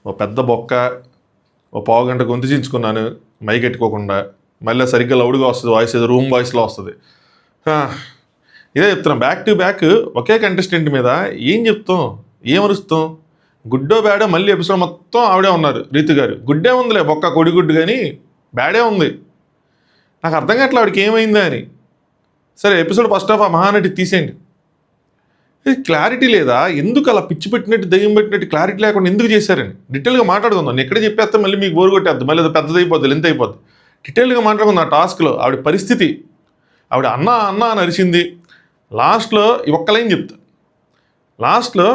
ఓ పెద్ద బొక్క, ఓ పావుగంట గొంతు చించుకున్నాను మైక్ ఎట్టుకోకుండా, మళ్ళీ సరిగ్గా లౌడ్గా వస్తుంది వాయిస్, ఏదో రూమ్ వాయిస్లో వస్తుంది. ఇదే చెప్తున్నాం, back to back okay contestant మీద ఏం చెప్తాం, ఏమరుస్తాం? గుడ్డో బ్యాడో మళ్ళీ ఎపిసోడ్ మొత్తం ఆవిడే ఉన్నారు రీతు గారు. గుడ్డే ఉందిలే, బొక్క కొడిగుడ్డు, కానీ బ్యాడే ఉంది. నాకు అర్థం కావట్లే ఆవిడకి ఏమైందా అని. సరే ఎపిసోడ్ ఫస్ట్ హాఫ్ ఆ మహానటి తీసేయండి, క్లారిటీ లేదా? ఎందుకు అలా పిచ్చి పెట్టినట్టు దయ్యం పెట్టినట్టు క్లారిటీ లేకుండా ఎందుకు చేశారని డీటెయిల్గా మాట్లాడుకుందాం. నేను ఎక్కడ చెప్పేస్తే మళ్ళీ మీకు బోరు కొట్టేద్దు, మళ్ళీ అది పెద్దది అయిపోద్ది, లెంత్ అయిపోద్ది. డీటెయిల్గా మాట్లాడుకుందాం ఆ టాస్క్లో ఆవిడ పరిస్థితి. ఆవిడ అన్న అన్న అని అరిచింది. లాస్ట్లో ఒక్క లైన్ చెప్తా, లాస్ట్లో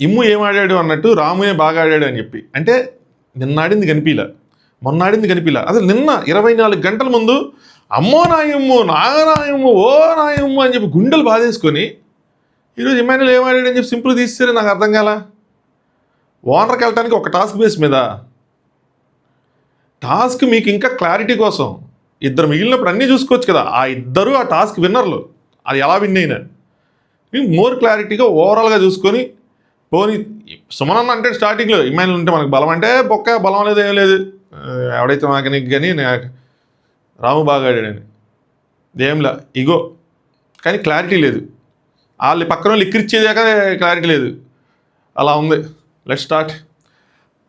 ఇమ్ము ఏం ఆడాడు అన్నట్టు రామునే బాగా ఆడాడు అని చెప్పి, అంటే నిన్న ఆడింది కనిపించలే, మొన్న ఆడింది కనిపించలే. అసలు నిన్న 24 గంటల ముందు అమ్మో నాయమ్ము నాయమ్ము ఓ నాయమ్ము అని చెప్పి గుండెలు బాధేసుకొని ఈరోజు ఇమాన్యుల్ ఏం ఆడాడు అని చెప్పి సింపుల్ తీసేసారు. నాకు అర్థం కాల. ఓనర్కి వెళ్ళటానికి ఒక టాస్క్ బేస్ మీద టాస్క్ మీకు ఇంకా క్లారిటీ కోసం ఇద్దరు మిగిలినప్పుడు అన్నీ చూసుకోవచ్చు కదా. ఆ ఇద్దరు ఆ టాస్క్ విన్నర్లు, అది ఎలా విన్ అయినా మోర్ క్లారిటీగా ఓవరాల్గా చూసుకొని పోనీ. సుమనన్న అంటే స్టార్టింగ్లో ఇమాన్యుల్ ఉంటే మనకు బలం అంటే బొక్క, బలం లేదు ఏం లేదు, ఎవడైతే నాకు నీకు కానీ రాము బాగా ఆడాడని ఏంలా ఇగో, కానీ క్లారిటీ లేదు. వాళ్ళు పక్కన వాళ్ళు ఇక్కిరిచ్చేదాకా క్లారిటీ లేదు, అలా ఉంది. Let's start.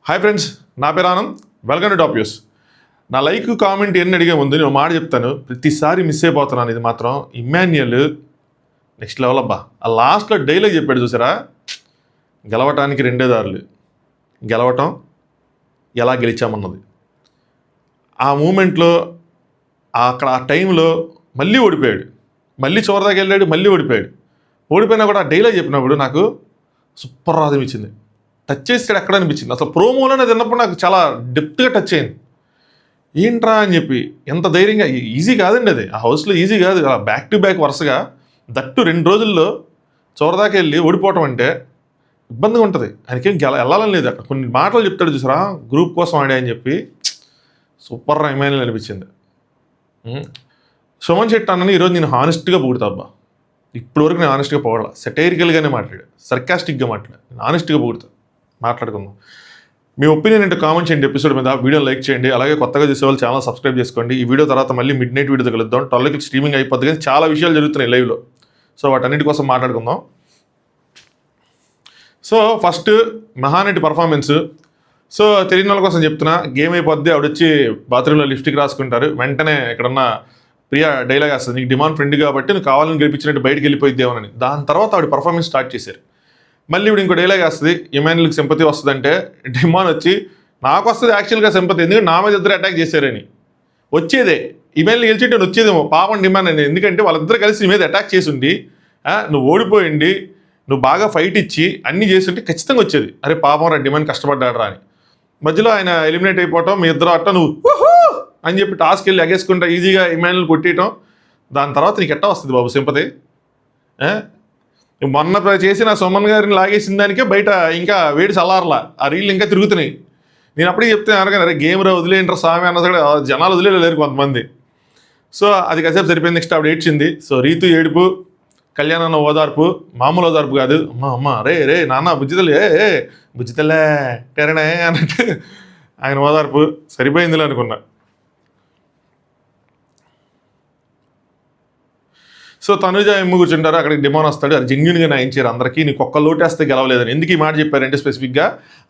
హాయ్ ఫ్రెండ్స్, నా పేరు Anand, welcome to top news. నా లైక్ కామెంట్ ఎన్ని అడిగే ముందు నేను మాట చెప్తాను, ప్రతిసారి మిస్ అయిపోతున్నాను. ఇది మాత్రం ఇమాన్యుల్ నెక్స్ట్ లెవెల్ అబ్బా. ఆ లాస్ట్లో డైలాగ్ చెప్పాడు చూసారా, గెలవటానికి 2 దారులు, గెలవటం ఎలా గెలిచామన్నది. ఆ మూమెంట్లో అక్కడ ఆ టైంలో మళ్ళీ ఓడిపోయాడు, మళ్ళీ చివరిదాకా వెళ్ళాడు, మళ్ళీ ఓడిపోయాడు. ఓడిపోయినా కూడా ఆ డైలాగ్ చెప్పినప్పుడు నాకు సూపర్ రాదం ఇచ్చింది, టచ్ చేసాడు ఎక్కడ అనిపించింది. అసలు ప్రోమోలోనే తిన్నప్పుడు నాకు చాలా డెప్త్గా టచ్ అయింది. ఏంట్రా అని చెప్పి, ఎంత ధైర్యంగా, ఈజీ కాదండి అది, ఆ హౌస్లో ఈజీ కాదు. అలా బ్యాక్ టు బ్యాక్ వరుసగా దట్టు 2 రోజుల్లో చివరిదాకా వెళ్ళి ఓడిపోవటం అంటే ఇబ్బందిగా ఉంటుంది. ఆయనకేం వెళ్ళాలని లేదు. అక్కడ కొన్ని మాటలు చెప్తాడు చూసారా, గ్రూప్ కోసం ఆడే అని చెప్పి, సూపర్ ఇమాన్యుల్ అనిపించింది. సుమన్ శెట్టి అన్నని ఈరోజు నేను హానెస్ట్గా పొగుడుతా అబ్బా. ఇప్పటివరకు నేను హానెస్ట్గా పొగడాల, సెటైరికల్గానే మాట్లాడు, సర్కాస్టిక్గా మాట్లాడు, నేను హానెస్ట్గా పొగుడుతా. మాట్లాడుకుందాం. మీ ఒపీనియన్ ఏంటో కామెంట్ చేయండి ఎపిసోడ్ మీద, వీడియో లైక్ చేయండి. అలాగే కొత్తగా చూసేవాళ్ళు ఛానల్ సబ్స్క్రైబ్ చేసుకోండి. ఈ వీడియో తర్వాత మళ్ళీ మిడ్ నైట్ వీడియో కలుద్దాం. 12కి స్ట్రీమింగ్ అయిపోద్ది, కానీ చాలా విషయాలు జరుగుతున్నాయి లైవ్లో. సో వాటన్నిటి కోసం మాట్లాడుకుందాం. So first Mahanati performance. So తెలియని వాళ్ళ కోసం చెప్తున్నా, గేమ్ అయిపోద్ది, ఆవిడ వచ్చి బాత్రూంలో లిప్స్టిక్ రాసుకుంటారు, వెంటనే ఇక్కడున్న ప్రియా డైలాగ్ వేస్తుంది, నీకు డిమాండ్ ఫ్రెండ్ కాబట్టి నువ్వు కావాలని గెలిపించినట్టు బయటకు వెళ్ళిపోయిద్దేమోనని. దాని తర్వాత ఆవిడ పర్ఫార్మెన్స్ స్టార్ట్ చేశారు. మళ్ళీ ఇప్పుడు ఇంకో డైలాగ్ వేస్తుంది, ఇమాన్యుల్కి సింపతి వస్తుందంటే డిమాండ్ వచ్చి నాకు వస్తుంది యాక్చువల్గా సింపతి, ఎందుకంటే నా మీద ఇద్దరు అటాక్ చేశారని. వచ్చేదే ఇమాన్యుల్ గెలిచింటే వచ్చేదేమో పాపం డిమాండ్ అని, ఎందుకంటే వాళ్ళిద్దరు కలిసి నీ మీద అటాక్ చేసి ఉండి నువ్వు ఓడిపోయింది, నువ్వు బాగా ఫైట్ ఇచ్చి అన్నీ చేస్తుంటే ఖచ్చితంగా వచ్చేది, అరే పాపం రా డిమాండ్ కష్టపడ్డాడు రా అని. మధ్యలో ఆయన ఎలిమినేట్ అయిపోవటం, మీ ఇద్దరు అట్ట నువ్వు అని చెప్పి టాస్క్ వెళ్ళి ఎగేసుకుంటా ఈజీగా ఇమాన్యుల్ కొట్టేయటం. దాని తర్వాత నీకు ఎట్టా వస్తుంది బాబు సింపతి? మొన్న చేసిన సుమన్ గారిని లాగేసిన దానికే బయట ఇంకా వేడి చల్లారలా, ఆ రీళ్ళు ఇంకా తిరుగుతున్నాయి. నేను అప్పుడే చెప్తే అనగా అరే గేమ్ రా వదిలేంటారు స్వామి అన్న సరే జనాలు వదిలేలేరు కొంతమంది. సో అది కాసేపు సరిపోయింది. నెక్స్ట్ ఆవిడ ఏడ్చింది. సో రీతు ఏడుపు, కళ్యాణ్ ఓదార్పు, మామూలు ఓదార్పు కాదు, అమ్మ రే నాన్న బుజ్జితలే బుజ్జితలే టెరణే అన్నట్టు ఆయన ఓదార్పు సరిపోయిందిలే అనుకున్నా. సో తనుజ ఎమ్ము కూర్చుంటారు, అక్కడికి డిమాండ్ వస్తాడు, అది జెన్యున్గా నయించారు అందరికీ, నీకు ఒక్క లోటేస్తే గెలవలేదని. ఎందుకు ఈ మాట చెప్పారంటే స్పెసిఫిక్గా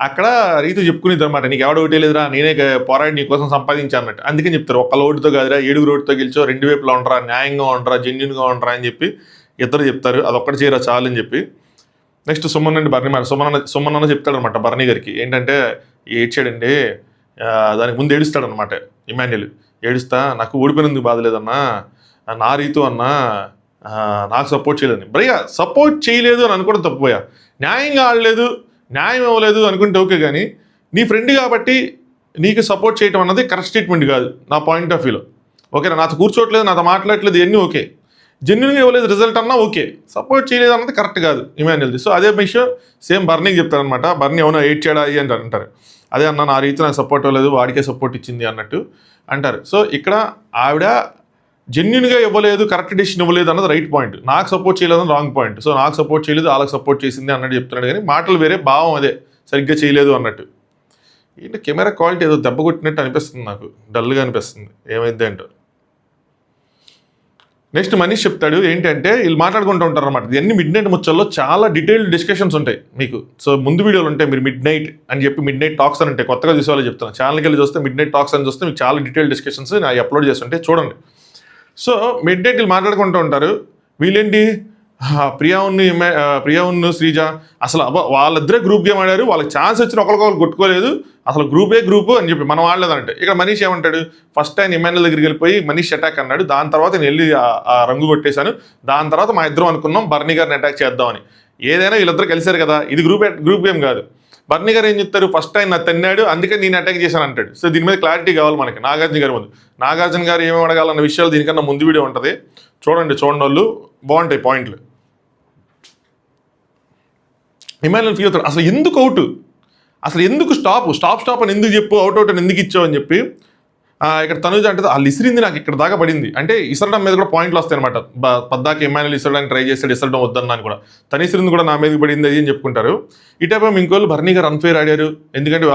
అక్కడ రీతు చెప్పుకునేది అనమాట, నీకు ఎవడ ఒకటే లేదురా, నేనే పోరాడి నీ కోసం సంపాదించా అన్నట్టు. అందుకని చెప్తారు, ఒక్క లోటుతో కాదురా 7 రోడ్డుతో గెలిచో, 2 వైపులా ఉండరా, న్యాయంగా ఉండరా, జెన్యున్గా ఉండరా అని చెప్పి ఇద్దరు చెప్తారు. అదొక్కటి చేయరా చాలు అని చెప్పి. నెక్స్ట్ సుమన్ అండి బర్నీ మాట, సుమన్ అన్న చెప్తాడనమాట బర్నీ గారికి, ఏంటంటే ఏడ్చాడండి, దానికి ముందు ఏడుస్తాడనమాట ఇమాన్యుల్. ఏడుస్తా, నాకు ఓడిపోయినందుకు బాధ లేదన్నా, నా రీతు అన్నా నాకు సపోర్ట్ చేయలేదని. భయ్యా సపోర్ట్ చేయలేదు అని అనుకోవడం తప్పుపోయా, న్యాయంగా ఆడలేదు, న్యాయం ఇవ్వలేదు అనుకుంటే ఓకే, కానీ నీ ఫ్రెండ్ కాబట్టి నీకు సపోర్ట్ చేయడం అన్నది కరెక్ట్ స్టేట్మెంట్ కాదు నా పాయింట్ ఆఫ్ వ్యూలో. ఓకేనా, నాతో కూర్చోవట్లేదు, నాతో మాట్లాడట్లేదు, ఇవన్నీ ఓకే, జెన్యున్గా ఇవ్వలేదు రిజల్ట్ అన్నా ఓకే, సపోర్ట్ చేయలేదు అన్నది కరెక్ట్ కాదు ఇమాన్యుల్ది. సో అదే విషయం సేమ్ బర్నీకి చెప్తారనమాట. బర్నీ అవునా ఏడ్చాడా అయ్యి అని అంటారు, అదే అన్న నా రీతి నాకు సపోర్ట్ ఇవ్వలేదు, వాడికే సపోర్ట్ ఇచ్చింది అన్నట్టు అంటారు. సో ఇక్కడ ఆవిడ జెన్యున్గా ఇవ్వలేదు, కరెక్ట్ డిసిషన్ ఇవ్వలేదు అన్నది రైట్ పాయింట్, నాకు సపోర్ట్ చేయలేదు అని రాంగ్ పాయింట్. సో నాకు సపోర్ట్ చేయలేదు, వాళ్ళకి సపోర్ట్ చేసింది అన్నట్టు చెప్తున్నాడు, కానీ మాటలు వేరే, భావం అదే, సరిగ్గా చేయలేదు అన్నట్టు. ఏంటి కెమెరా క్వాలిటీ ఏదో దెబ్బ కొట్టినట్టు అనిపిస్తుంది, నాకు డల్గా అనిపిస్తుంది, ఏమైంది అంటో. నెక్స్ట్ మనీష్ చెప్తాడు ఏంటంటే వీళ్ళు మాట్లాడుకుంటూ ఉంటారు అనమాట. ఇవన్నీ మిడ్ నైట్ ముచ్చల్లో చాలా డీటెయిల్డ్ డిస్కషన్స్ ఉంటాయి మీకు. సో ముందు వీడియోలు ఉంటాయి, మీరు మిడ్ నైట్ అని చెప్పి మిడ్ నైట్ టాక్స్ అని ఉంటాయి, కొత్తగా చూసే వాళ్ళు చెప్తాను. ఛానల్కి వెళ్ళి చూస్తే మిడ్ నైట్ టాక్స్ అని చూస్తే మీకు చాలా డీటెయిల్ డిస్కషన్స్ నేను అప్లోడ్ చేస్తుంటే చూడండి. సో మిడ్ నైట్ వీళ్ళు మాట్లాడుకుంటూ ఉంటారు. వీళ్ళేంటి ప్రియావును శ్రీజ అసలు వాళ్ళిద్దరే గ్రూప్ గేమ్ ఆడారు, వాళ్ళకి ఛాన్స్ వచ్చిన ఒకరికొకరు కొట్టుకోలేదు, అసలు గ్రూప్ అని చెప్పి మనం ఆడలేదంటే. ఇక్కడ మనీష్ ఏమంటాడు, ఫస్ట్ ఆయన ఇమాన్యుల్ దగ్గరికి వెళ్ళిపోయి మనీష్ అటాక్ అన్నాడు, దాని తర్వాత నేను వెళ్ళి ఆ రంగు కొట్టేశాను, దాని తర్వాత మా ఇద్దరం అనుకున్నాం బర్నీ గారిని అటాక్ చేద్దామని. ఏదైనా వీళ్ళిద్దరు కలిశారు కదా, ఇది గ్రూప్ గేమ్ కాదు. బర్నీ గారు ఏం చెప్తారు, ఫస్ట్ ఆయన నా తన్నాడు అందుకే నేను అటాక్ చేశాను అంటాడు. సో దీని మీద క్లారిటీ కావాలి మనకి నాగార్జున గారి ముందు. నాగార్జున గారు ఏమేమి అడగాలన్న విషయాలు దీనికన్నా ముందు వీడియో ఉంటుంది, చూడండి వాళ్ళు బాగుంటాయి పాయింట్లు. ఇమాన్యుల్ ఫీల్ అవుతాడు, అసలు ఎందుకు అవుట్, అసలు ఎందుకు స్టాప్ అని ఎందుకు చెప్పు, అవుట్ అని ఎందుకు ఇచ్చావు అని చెప్పి. ఇక్కడ తనుజ అంటే వాళ్ళు ఇసిరింది నాకు ఇక్కడ దాకా పడింది అంటే, ఇసరడం మీద కూడా పాయింట్లు వస్తాయి అనమాట. పద్దాక ఇమాన్యుల్ ఇసరడానికి ట్రై చేస్తాడు, ఇసరడం వద్దన్నాను కూడా, తను ఇసిరింది కూడా నా మీదకి పడింది అది అని చెప్పుకుంటారు. ఈ టైప్ ఇంకోళ్ళు బర్నీ గారు అన్ఫేర్ ఆడారు ఎందుకంటే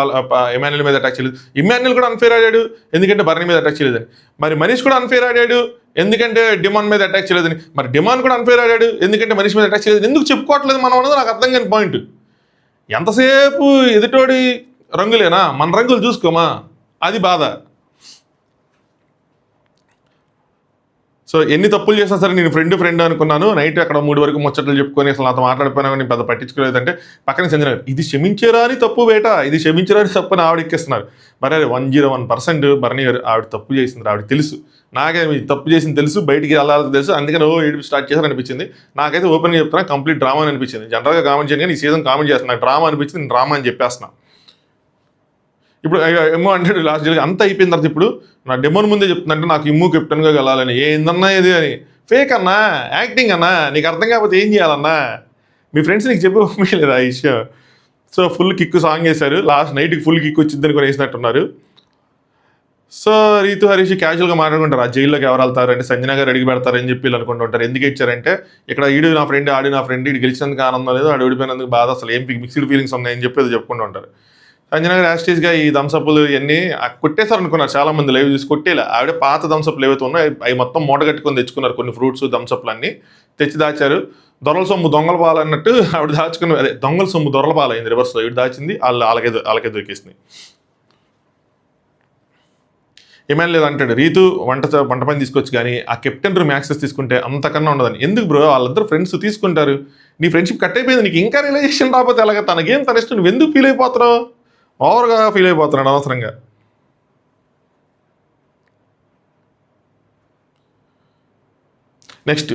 ఇమాన్యుల్ మీద అటాక్ చేయలేదు, ఇమాన్యుల్ కూడా అన్ఫేర్ ఆడాడు ఎందుకంటే బర్నీ మీద అటాక్ చేయలేదని. మరి మనీష్ కూడా అన్ఫేర్ ఆడాడు ఎందుకంటే డిమాండ్ మీద అటాక్ చేయలేదని. మరి డిమాండ్ కూడా అన్ఫేర్ ఆడాడు ఎందుకంటే మనీష్ మీద అటాక్ చేయలేదు, ఎందుకు చెప్పుకోవట్లేదు మనం అన్నది నాకు అర్థం కాని పాయింట్. ఎంతసేపు ఎదుటోడి రంగులేనా, మన రంగులు చూసుకోమా, అది బాధ. సో ఎన్ని తప్పులు చేసినా సరే నేను ఫ్రెండ్ అనుకున్నాను, నైట్ అక్కడ 3 వరకు ముచ్చట్లు చెప్పుకొని అసలు నాతో మాట్లాడిపోయినా కానీ పెద్ద పట్టించుకోలేదంటే పక్కన సంజన ఇది క్షమించరాని తప్పు బేట, ఇది క్షమించరాని తప్పు అని ఆవిడ ఎక్కిస్తున్నారు. మరి 101% బర్నీ గారు ఆవిడ తప్పు చేసింది, ఆవిడ తెలుసు, నాకే తప్పు చేసింది తెలుసు, బయటికి వెళ్ళాలని తెలుసు, అందుకని ఏడుపు స్టార్ట్ చేశారు అనిపించింది. నాకైతే ఓపెన్గా చెప్తున్నా కంప్లీట్ డ్రామా అని అనిపించింది. జనరల్గా కామెంట్ చేయను కానీ ఈ సీజన్ కామెంట్ చేస్తాను, నాకు డ్రామా అనిపించింది, నేను డ్రామా అని చెప్పేస్తున్నా. ఇప్పుడు ఏమో అంటే లాస్ట్ జరిగి అంతా అయిపోయిన తర్వాత ఇప్పుడు నా డెమోన్ ముందే చెప్తుందంటే నాకు ఇమ్ము కెప్టెన్గా వెళ్ళాలని. ఏందన్నా ఇది అని, ఫేక్ అన్నా, యాక్టింగ్ అన్నా, నీకు అర్థం కాకపోతే ఏం చేయాలన్నా, మీ ఫ్రెండ్స్ నీకు చెప్పి పంపించలేదు ఆ విషయం. సో ఫుల్ కిక్ సాంగ్ వేశారు, లాస్ట్ నైట్కి ఫుల్ కిక్ వచ్చిందని కూడా వేసినట్టున్నారు. సో రీతు హరీష్ క్యాజువల్గా మాట్లాడుకుంటారు, ఆ జైల్లోకి ఎవరు వెళ్తారు అంటే సంజన గారు అడిగి పెడతారని చెప్పి వీళ్ళు అనుకుంటుంటారు. ఎందుకు ఇచ్చారంటే ఇక్కడ ఈడు నా ఫ్రెండ్ ఆడి నా ఫ్రెండ్, ఇటు గెలిచినందుకు ఆనందం లేదు, ఆడు ఓడిపోయినందుకు బాధ, అసలు ఏం మిక్స్డ్ ఫీలింగ్స్ ఉన్నాయని చెప్పి అది చెప్పుకుంటూ ఉంటారు. సంజన గారు యాస్టీస్గా ఈ థమ్సప్లు ఇవన్నీ కొట్టేశారు అనుకున్నారు, చాలా మంది లైవ్ చూసి కొట్టేలా. ఆవిడ పాత థమ్సప్లు ఏవైతే ఉన్నాయో అవి మొత్తం మూట కట్టుకొని తెచ్చుకున్నారు, కొన్ని ఫ్రూట్స్ థమ్సప్లు అన్నీ తెచ్చి దాచారు. దొరల సొమ్ము దొంగల పాలు అన్నట్టు ఆవిడ దాచుకుని, అదే దొంగల సొమ్ము దొరల పాలు అయింది రివర్స్లో, ఇవి దాచింది వాళ్ళకే దొరికేసింది. ఏమైనా లేదంటాడు రీతు వంట పని తీసుకొచ్చి, కానీ ఆ కెప్టెన్ రూమ్ యాక్సెస్ తీసుకుంటే అంతకన్నా ఉండదని. ఎందుకు బ్రో, వాళ్ళిద్దరు ఫ్రెండ్స్ తీసుకుంటారు, నీ ఫ్రెండ్షిప్ కట్ అయిపోయింది, నీకు ఇంకా రిలేషన్ రాకపోతే అలాగే తనకేం తన ఇష్టం, నువ్వు ఎందుకు ఫీల్ అయిపోతున్నావు, ఓవర్గా ఫీల్ అయిపోతున్నాడు అనవసరంగా. నెక్స్ట్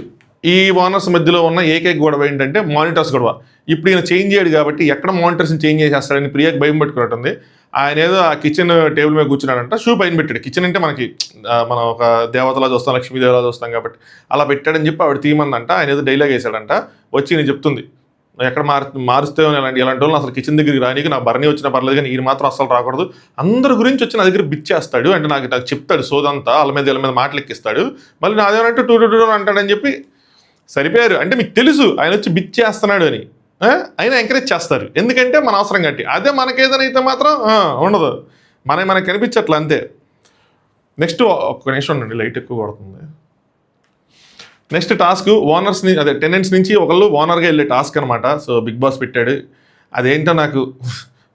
ఈ ఓనర్స్ మధ్యలో ఉన్న ఏకైక గొడవ ఏంటంటే మానిటర్స్ గొడవ. ఇప్పుడు ఈయన చేంజ్ చేయడు కాబట్టి ఎక్కడ మానిటర్స్ని చేంజ్ చేసేస్తాడని ప్రియాకి భయం పెట్టుకున్నట్టుంది. ఆయన ఏదో ఆ కిచెన్ టేబుల్ మీద కూర్చున్నాడంట, షూ పైన పెట్టాడు. కిచెన్ అంటే మనం ఒక దేవతలా చూస్తాం, లక్ష్మీదేవలా చూస్తాం కాబట్టి అలా పెట్టాడని చెప్పి ఆవిడ తీయమందంట. ఆయన ఏదో డైలాగ్ వేసాడంట, వచ్చి నేను చెప్తుంది ఎక్కడ మారుస్తే ఇలాంటి వాళ్ళు అసలు కిచెన్ దగ్గరికి రానికి, నా బర్నీ వచ్చినా పర్లేదు కానీ ఈయన మాత్రం అసలు రాకూడదు, అందరి గురించి వచ్చి నా దగ్గర బిచ్చేస్తాడు అంటే నాకు చెప్తాడు సోదంతా, వాళ్ళ మీద మాటలు ఎక్కిస్తాడు, మళ్ళీ నాదేమంటే టూ అంటాడని చెప్పి సరిపోయారు. అంటే మీకు తెలుసు ఆయన వచ్చి బిచ్చేస్తున్నాడు అని, అయినా ఎంకరేజ్ చేస్తారు ఎందుకంటే మన అవసరం కట్టి. అదే మనకేదైనా అయితే మాత్రం ఉండదు, మనకు కనిపించట్లే అంతే. నెక్స్ట్ ఒక్క నిమిషం ఉండండి, లైట్ ఎక్కువ కొడుతుంది. నెక్స్ట్ టాస్క్ ఓనర్స్ని, అదే టెనెంట్స్ నుంచి ఒకళ్ళు ఓనర్గా వెళ్ళే టాస్క్ అనమాట. సో బిగ్ బాస్ పెట్టాడు, అదేంటో నాకు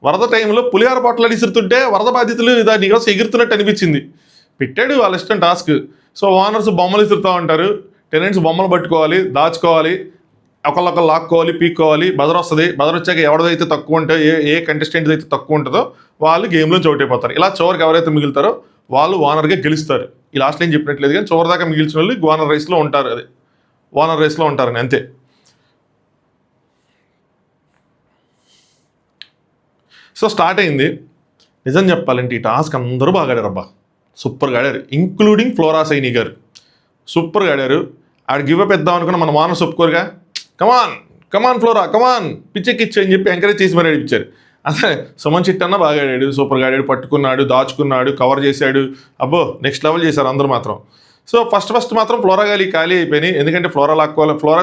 వరద టైంలో పులిహార పొట్టలు ఇసురుతుంటే వరద బాధితులు నీకోసం ఎగురుతున్నట్టు అనిపించింది. పెట్టాడు వాళ్ళ ఇష్టం టాస్క్. సో ఓనర్స్ బొమ్మలు ఇసురుతూ ఉంటారు, టెనెంట్స్ బొమ్మలు పట్టుకోవాలి, దాచుకోవాలి, ఒకళ్ళొకళ్ళు లాక్కోవాలి, పీక్కోవాలి. బజర్ వస్తుంది, బజర్ వచ్చాక ఎవరిదైతే తక్కువ ఉంటే ఏ కంటెస్టెంట్ అయితే తక్కువ ఉంటుందో వాళ్ళు గేమ్లో చౌట్ అయిపోతారు. ఇలా చివరికి ఎవరైతే మిగులుతారో వాళ్ళు ఓనర్గా గెలుస్తారు. ఈ లాస్ట్లో ఏం చెప్పినట్లేదు కానీ చివరి దాకా మిగిల్చిన వాళ్ళు ఓనర్ రేస్లో ఉంటారు, అదే ఓనర్ రేస్లో ఉంటారని అంతే. సో స్టార్ట్ అయింది. నిజం చెప్పాలంటే ఈ టాస్క్ అందరూ బాగా ఆడారు, అబ్బా సూపర్గా ఆడారు, ఇంక్లూడింగ్ ఫ్లోరా సైని గారు సూపర్గా ఆడారు. ఆడ గివ్ అప్ ఇద్దాం అనుకున్న మన ఓనర్స్ ఒప్పుకోరుగా, కమాన్ ఫ్లోరా కమాన్ పిచ్చెక్కిచ్చు అని చెప్పి ఎంకరేజ్ చేసి మరి అడిపించారు. అదే సుమన్ చిట్ అన్న బాగా ఆడాడు, సూపర్గా ఆడాడు, పట్టుకున్నాడు, దాచుకున్నాడు, కవర్ చేశాడు, అబ్బో నెక్స్ట్ లెవెల్ చేశారు అందరూ మాత్రం. సో ఫస్ట్ మాత్రం ఫ్లోరా ఖాళీ అయిపోయినాయి. ఎందుకంటే ఫ్లోరా